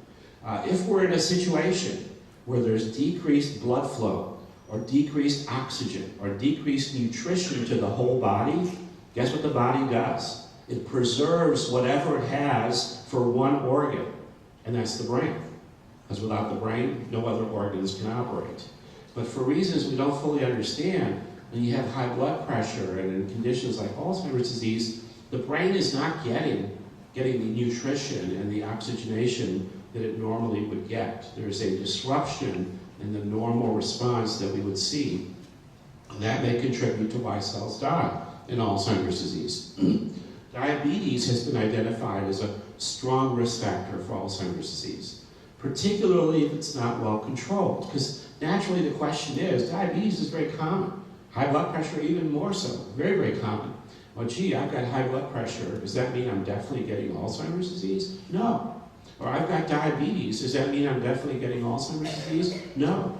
If we're in a situation where there's decreased blood flow, or decreased oxygen, or decreased nutrition to the whole body, guess what the body does? It preserves whatever it has for one organ, and that's the brain. Because without the brain, no other organs can operate. But for reasons we don't fully understand, when you have high blood pressure and in conditions like Alzheimer's disease, the brain is not getting the nutrition and the oxygenation that it normally would get. There's a disruption in the normal response that we would see. And that may contribute to why cells die in Alzheimer's disease. Diabetes has been identified as a strong risk factor for Alzheimer's disease, particularly if it's not well controlled. Because naturally the question is, diabetes is very common. High blood pressure, even more so, very, very common. Well, gee, I've got high blood pressure. Does that mean I'm definitely getting Alzheimer's disease? No. Or I've got diabetes. Does that mean I'm definitely getting Alzheimer's disease? No.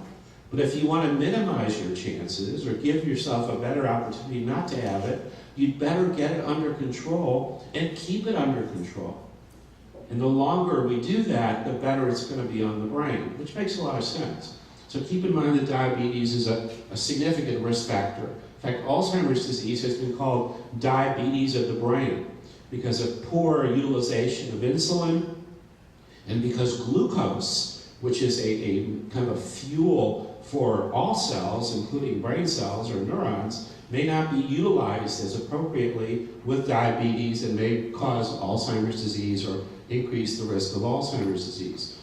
But if you want to minimize your chances or give yourself a better opportunity not to have it, you'd better get it under control and keep it under control. And the longer we do that, the better it's going to be on the brain, which makes a lot of sense. So keep in mind that diabetes is a significant risk factor. In fact, Alzheimer's disease has been called diabetes of the brain because of poor utilization of insulin and because glucose, which is a kind of a fuel for all cells, including brain cells or neurons, may not be utilized as appropriately with diabetes and may cause Alzheimer's disease or increase the risk of Alzheimer's disease.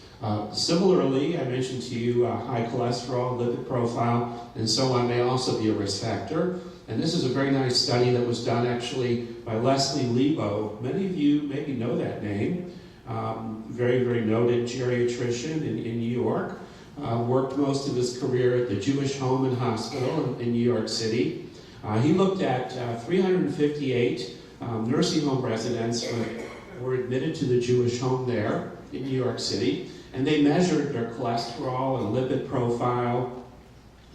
Similarly, I mentioned to you high cholesterol, lipid profile, and so on may also be a risk factor. And this is a very nice study that was done actually by Leslie Lebo. Many of you maybe know that name. Very, very noted geriatrician in New York. Worked most of his career at the Jewish Home and Hospital in New York City. He looked at 358 nursing home residents who were admitted to the Jewish home there in New York City, and they measured their cholesterol and lipid profile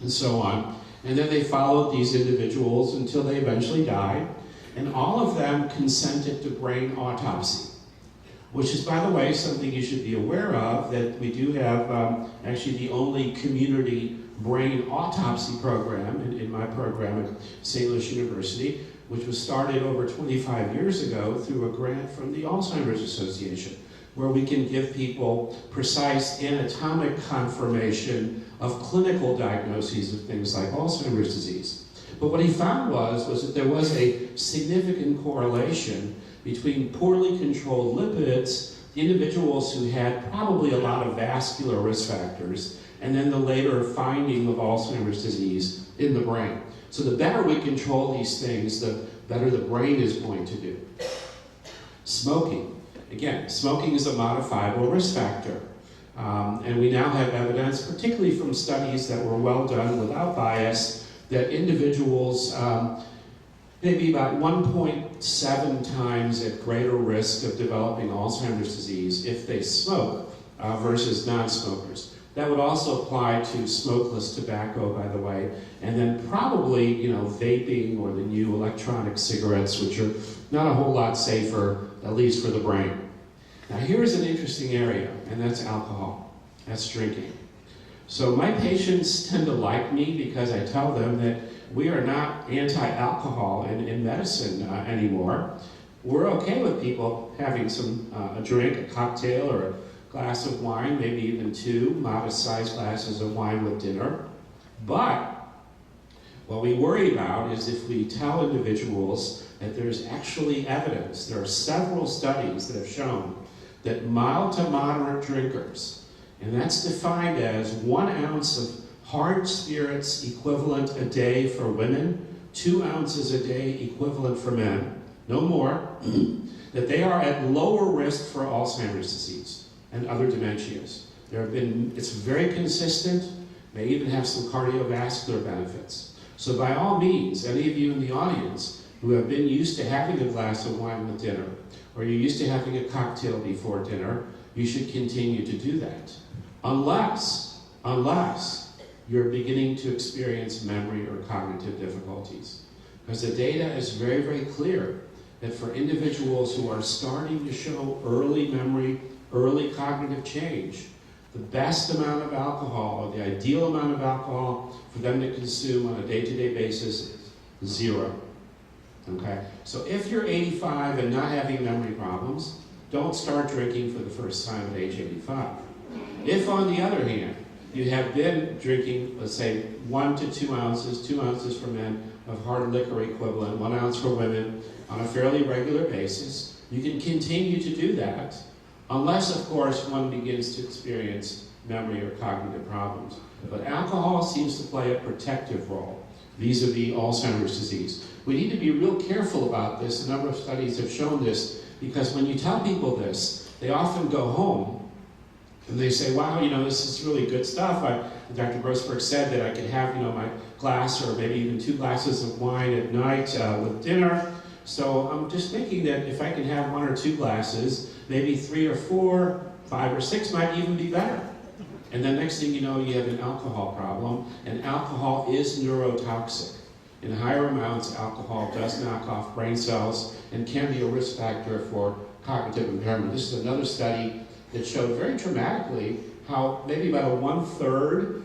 and so on. And then they followed these individuals until they eventually died, and all of them consented to brain autopsy, which is, by the way, something you should be aware of, that we do have actually the only community brain autopsy program in my program at St. Louis University, which was started over 25 years ago through a grant from the Alzheimer's Association, where we can give people precise anatomic confirmation of clinical diagnoses of things like Alzheimer's disease. But what he found was that there was a significant correlation between poorly controlled lipids, individuals who had probably a lot of vascular risk factors, and then the later finding of Alzheimer's disease in the brain. So the better we control these things, the better the brain is going to do. Smoking. Again, smoking is a modifiable risk factor. And we now have evidence, particularly from studies that were well done without bias, that individuals may be about 1.7 times at greater risk of developing Alzheimer's disease if they smoke versus non-smokers. That would also apply to smokeless tobacco, by the way, and then probably, vaping or the new electronic cigarettes, which are not a whole lot safer, at least for the brain. Now, here's an interesting area, and that's alcohol. That's drinking. So my patients tend to like me because I tell them that we are not anti-alcohol in medicine anymore. We're okay with people having a drink, a cocktail, or a glass of wine, maybe even 2 modest-sized glasses of wine with dinner. But what we worry about is if we tell individuals that there's actually evidence, there are several studies that have shown that mild to moderate drinkers, and that's defined as 1 ounce of hard spirits equivalent a day for women, 2 ounces a day equivalent for men, no more, that they are at lower risk for Alzheimer's disease and other dementias. It's very consistent, may even have some cardiovascular benefits. So by all means, any of you in the audience who have been used to having a glass of wine with dinner, or you're used to having a cocktail before dinner, you should continue to do that. Unless you're beginning to experience memory or cognitive difficulties. Because the data is very, very clear that for individuals who are starting to show early memory, early cognitive change, the best amount of alcohol, or the ideal amount of alcohol for them to consume on a day-to-day basis is 0. Okay? So if you're 85 and not having memory problems, don't start drinking for the first time at age 85. If, on the other hand, you have been drinking, let's say, 1 to 2 ounces, 2 ounces for men of hard liquor equivalent, 1 ounce for women on a fairly regular basis, you can continue to do that, unless, of course, one begins to experience memory or cognitive problems. But alcohol seems to play a protective role vis-a-vis Alzheimer's disease. We need to be real careful about this. A number of studies have shown this, because when you tell people this, they often go home and they say, wow, this is really good stuff. Dr. Grossberg said that I could have, glass or maybe even 2 glasses of wine at night with dinner. So I'm just thinking that if I can have 1 or 2 glasses, maybe 3 or 4, 5 or 6 might even be better. And then next thing you know, you have an alcohol problem, and alcohol is neurotoxic. In higher amounts, alcohol does knock off brain cells and can be a risk factor for cognitive impairment. This is another study that showed very dramatically how maybe about a 1/3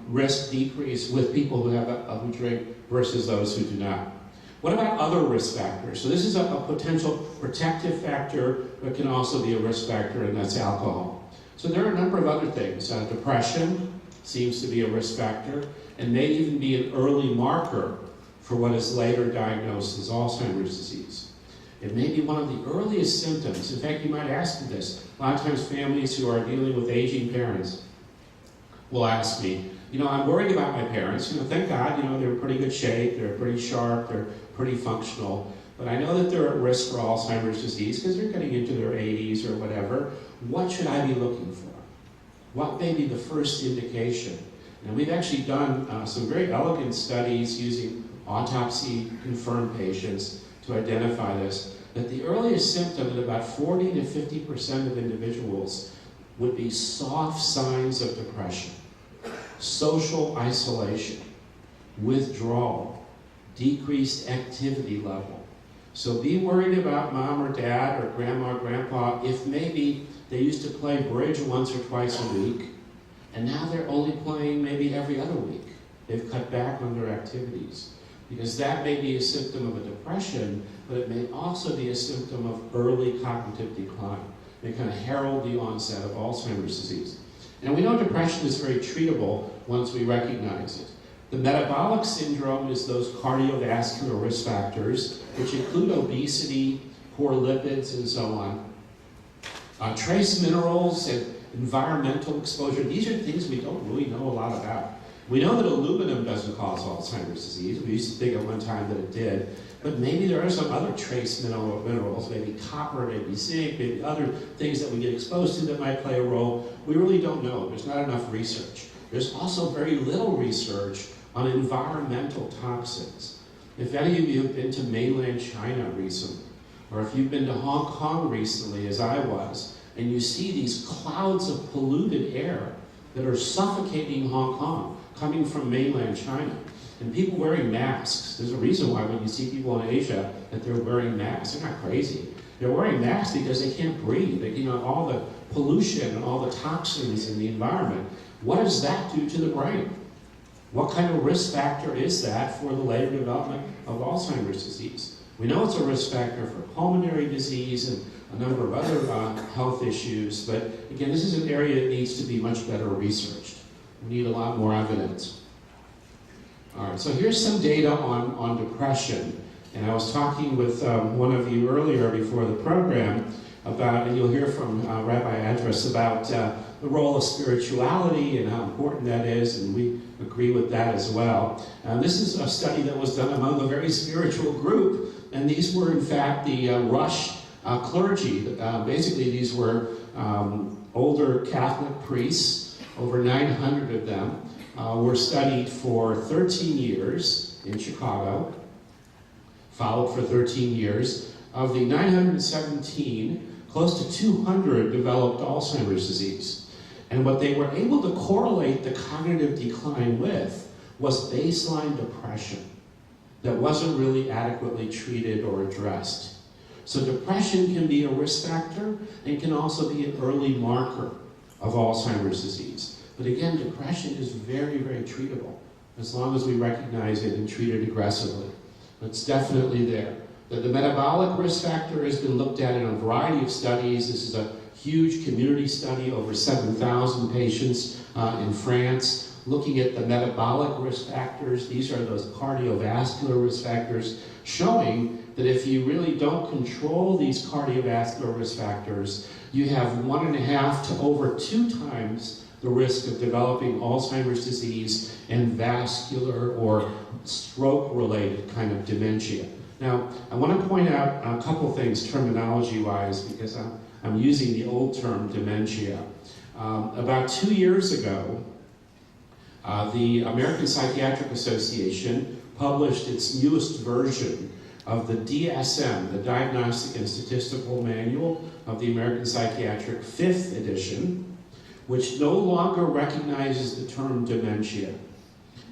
risk decrease with people who drink versus those who do not. What about other risk factors? So this is a potential protective factor, but can also be a risk factor, and that's alcohol. So there are a number of other things. Depression seems to be a risk factor, and may even be an early marker for what is later diagnosed as Alzheimer's disease. It may be one of the earliest symptoms. In fact, you might ask me this. A lot of times families who are dealing with aging parents will ask me, I'm worried about my parents. Thank God, they're in pretty good shape, they're pretty sharp, they're pretty functional, but I know that they're at risk for Alzheimer's disease because they're getting into their 80s or whatever. What should I be looking for? What may be the first indication? And we've actually done some very elegant studies using autopsy-confirmed patients to identify this, that the earliest symptom in about 40 to 50% of individuals would be soft signs of depression, social isolation, withdrawal, decreased activity level. So be worried about mom or dad or grandma or grandpa if maybe they used to play bridge once or twice a week, and now they're only playing maybe every other week. They've cut back on their activities. Because that may be a symptom of a depression, but it may also be a symptom of early cognitive decline. They kind of herald the onset of Alzheimer's disease. And we know depression is very treatable once we recognize it. The metabolic syndrome is those cardiovascular risk factors, which include obesity, poor lipids, and so on. Trace minerals and environmental exposure, these are things we don't really know a lot about. We know that aluminum doesn't cause Alzheimer's disease. We used to think at one time that it did. But maybe there are some other trace minerals, maybe copper, maybe zinc, maybe other things that we get exposed to that might play a role. We really don't know. There's not enough research. There's also very little research on environmental toxins. If any of you have been to mainland China recently, or if you've been to Hong Kong recently, as I was, and you see these clouds of polluted air that are suffocating Hong Kong, coming from mainland China, and people wearing masks. There's a reason why when you see people in Asia that they're wearing masks. They're not crazy. They're wearing masks because they can't breathe. All the pollution and all the toxins in the environment. What does that do to the brain? What kind of risk factor is that for the later development of Alzheimer's disease? We know it's a risk factor for pulmonary disease and a number of other health issues, but again, this is an area that needs to be much better researched. We need a lot more evidence. All right, so here's some data on depression. And I was talking with one of you earlier before the program about, and you'll hear from Rabbi Andrus about the role of spirituality and how important that is, and we agree with that as well. This is a study that was done among a very spiritual group, and these were in fact the Rush clergy. Basically, these were older Catholic priests. Over 900 of them were studied for 13 years in Chicago, followed for 13 years. Of the 917, close to 200 developed Alzheimer's disease. And what they were able to correlate the cognitive decline with was baseline depression that wasn't really adequately treated or addressed. So depression can be a risk factor and can also be an early marker of Alzheimer's disease. But again, depression is very, very treatable as long as we recognize it and treat it aggressively. It's definitely there. The metabolic risk factor has been looked at in a variety of studies. This is a huge community study, over 7,000 patients in France, looking at the metabolic risk factors. These are those cardiovascular risk factors, showing that if you really don't control these cardiovascular risk factors, you have 1.5 to over 2 times the risk of developing Alzheimer's disease and vascular or stroke-related kind of dementia. Now, I want to point out a couple things terminology-wise, because I'm using the old term dementia. About 2 years ago, The American Psychiatric Association published its newest version of the DSM, the Diagnostic and Statistical Manual of the American Psychiatric, 5th edition, which no longer recognizes the term dementia.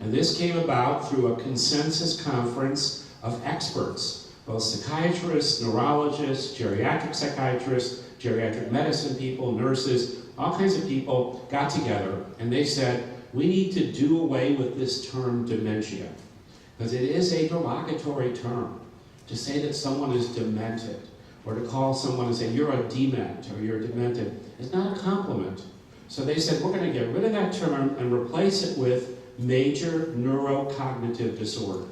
And this came about through a consensus conference of experts, both psychiatrists, neurologists, geriatric psychiatrists, geriatric medicine people, nurses, all kinds of people got together and they said, we need to do away with this term dementia, because it is a derogatory term. To say that someone is demented, or to call someone and say, you're a dement, or you're demented, is not a compliment. So they said, we're going to get rid of that term and replace it with major neurocognitive disorder.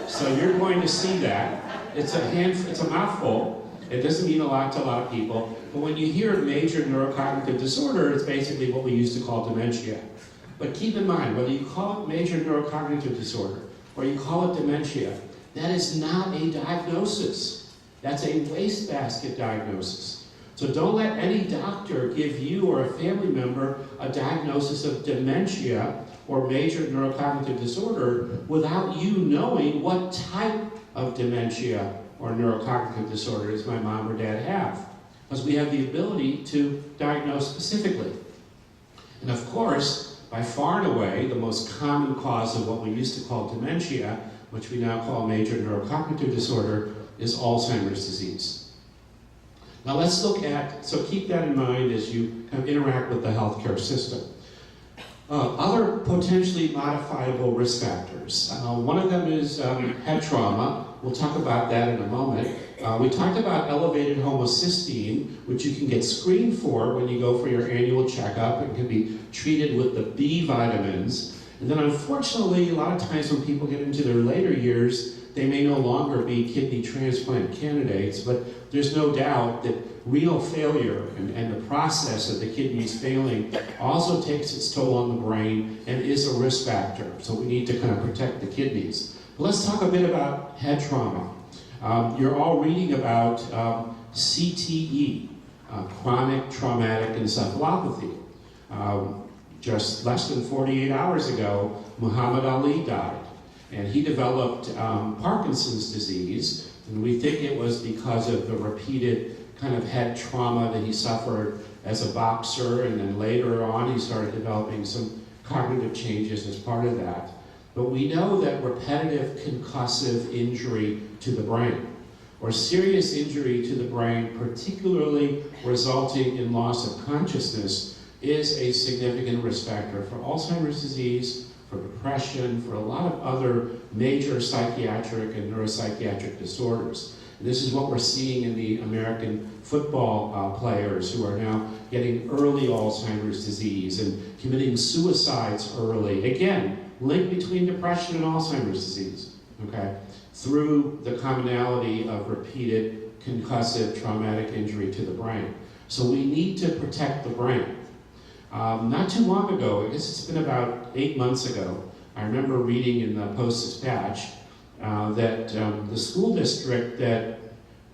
So you're going to see that. It's a mouthful. It doesn't mean a lot to a lot of people. But when you hear major neurocognitive disorder, it's basically what we used to call dementia. But keep in mind, whether you call it major neurocognitive disorder, or you call it dementia, that is not a diagnosis. That's a wastebasket diagnosis. So don't let any doctor give you or a family member a diagnosis of dementia or major neurocognitive disorder without you knowing what type of dementia or neurocognitive disorder does my mom or dad have. Because we have the ability to diagnose specifically. And of course, by far and away, the most common cause of what we used to call dementia, which we now call major neurocognitive disorder, is Alzheimer's disease. Now let's look at, so keep that in mind as you kind of interact with the healthcare system. Other potentially modifiable risk factors. One of them is head trauma. We'll talk about that in a moment. We talked about elevated homocysteine, which you can get screened for when you go for your annual checkup. It can be treated with the B vitamins. And then unfortunately, a lot of times when people get into their later years, they may no longer be kidney transplant candidates, but there's no doubt that renal failure and the process of the kidneys failing also takes its toll on the brain and is a risk factor. So we need to kind of protect the kidneys. But let's talk a bit about head trauma. You're all reading about CTE, chronic traumatic encephalopathy. Just less than 48 hours ago, Muhammad Ali died. And he developed Parkinson's disease, and we think it was because of the repeated kind of head trauma that he suffered as a boxer, and then later on he started developing some cognitive changes as part of that. But we know that repetitive concussive injury to the brain, or serious injury to the brain, particularly resulting in loss of consciousness, is a significant risk factor for Alzheimer's disease, for depression, for a lot of other major psychiatric and neuropsychiatric disorders. And this is what we're seeing in the American football players who are now getting early Alzheimer's disease and committing suicides early. Again, link between depression and Alzheimer's disease, okay, through the commonality of repeated concussive traumatic injury to the brain. So we need to protect the brain. Not too long ago, I guess it's been about 8 months ago, I remember reading in the Post-Dispatch that the school district that,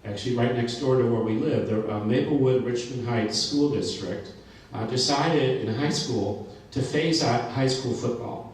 actually right next door to where we live, the Maplewood Richmond Heights School District, decided in high school to phase out high school football.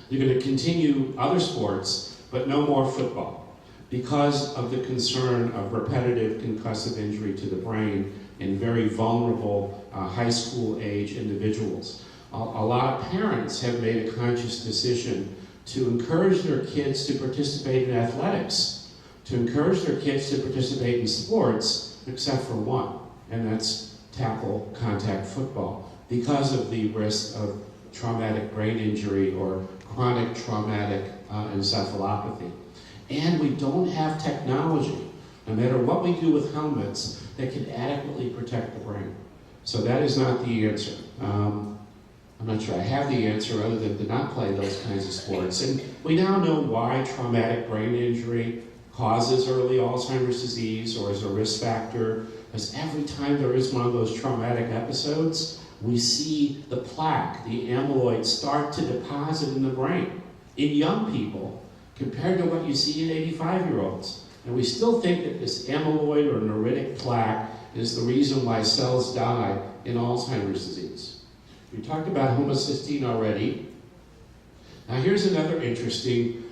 They're going to continue other sports, but no more football, because of the concern of repetitive concussive injury to the brain in very vulnerable high school age individuals. A lot of parents have made a conscious decision to encourage their kids to participate in athletics, to encourage their kids to participate in sports, except for one, and that's tackle contact football, because of the risk of traumatic brain injury or chronic traumatic encephalopathy. And we don't have technology, no matter what we do with helmets, that can adequately protect the brain. So that is not the answer. I'm not sure I have the answer other than to not play those kinds of sports. And we now know why traumatic brain injury causes early Alzheimer's disease or is a risk factor, because every time there is one of those traumatic episodes, we see the plaque, the amyloid, start to deposit in the brain in young people compared to what you see in 85-year-olds. And we still think that this amyloid or neuritic plaque is the reason why cells die in Alzheimer's disease. We talked about homocysteine already. Now here's another interesting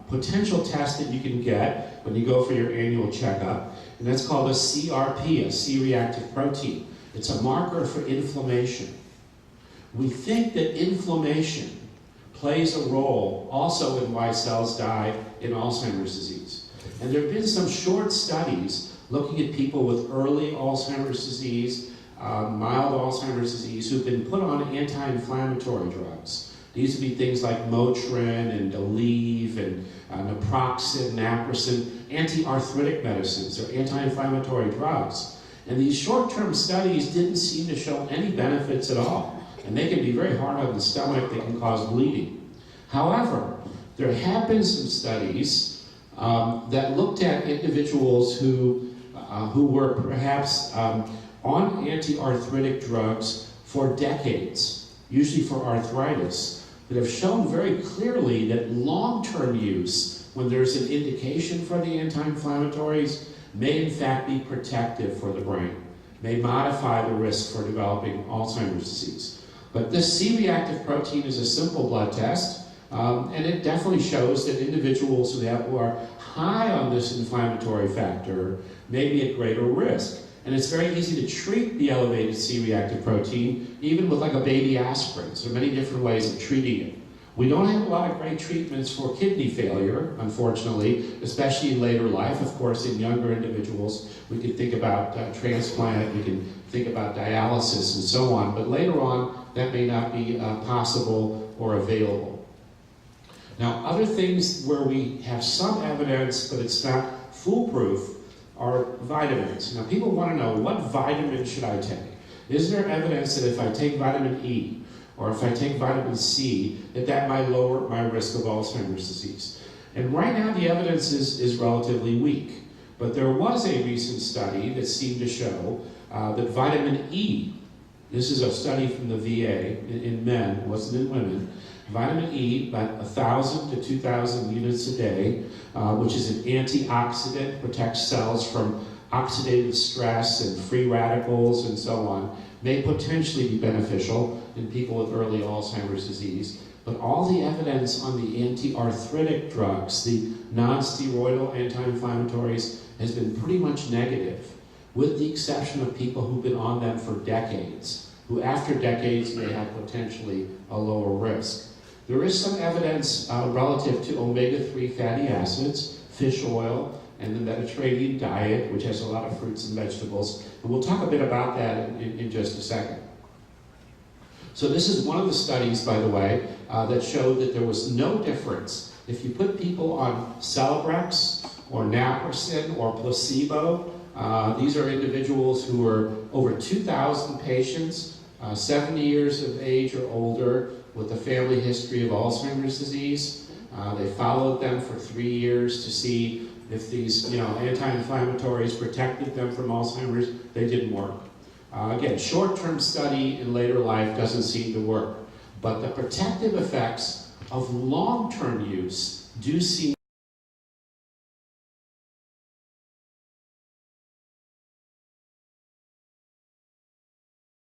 potential test that you can get when you go for your annual checkup, and that's called a CRP, a C-reactive protein. It's a marker for inflammation. We think that inflammation plays a role also in why cells die in Alzheimer's disease. And there have been some short studies looking at people with early Alzheimer's disease, mild Alzheimer's disease, who've been put on anti-inflammatory drugs. These would be things like Motrin and Aleve and naproxen, naproxen, anti-arthritic medicines or anti-inflammatory drugs. And these short-term studies didn't seem to show any benefits at all. And they can be very hard on the stomach, they can cause bleeding. However, there have been some studies that looked at individuals who were perhaps on anti-arthritic drugs for decades, usually for arthritis, that have shown very clearly that long-term use, when there's an indication for the anti-inflammatories, may in fact be protective for the brain, may modify the risk for developing Alzheimer's disease. But this C-reactive protein is a simple blood test, and it definitely shows that individuals who are high on this inflammatory factor may be at greater risk. And it's very easy to treat the elevated C-reactive protein, even with like a baby aspirin. So there are many different ways of treating it. We don't have a lot of great treatments for kidney failure, unfortunately, especially in later life. Of course, in younger individuals, we can think about transplant, we can think about dialysis and so on, but later on, that may not be possible or available. Now, other things where we have some evidence, but it's not foolproof, are vitamins. Now, people want to know, what vitamin should I take? Is there evidence that if I take vitamin E, or if I take vitamin C, that might lower my risk of Alzheimer's disease? And right now, the evidence is relatively weak. But there was a recent study that seemed to show that vitamin E, this is a study from the VA in men, it wasn't in women, vitamin E, about 1,000 to 2,000 units a day, which is an antioxidant, protects cells from oxidative stress and free radicals and so on, may potentially be beneficial in people with early Alzheimer's disease. But all the evidence on the anti-arthritic drugs, the non-steroidal anti-inflammatories, has been pretty much negative, with the exception of people who've been on them for decades, who after decades may have potentially a lower risk. There is some evidence relative to omega-3 fatty acids, fish oil, and the Mediterranean diet, which has a lot of fruits and vegetables. And we'll talk a bit about that in just a second. So this is one of the studies, by the way, that showed that there was no difference if you put people on Celebrex or naproxen or placebo. These are individuals who are over 2,000 patients, 70 years of age or older, with a family history of Alzheimer's disease. They followed them for 3 years to see if these anti-inflammatories protected them from Alzheimer's. They didn't work. Again, short-term study in later life doesn't seem to work. But the protective effects of long-term use do seem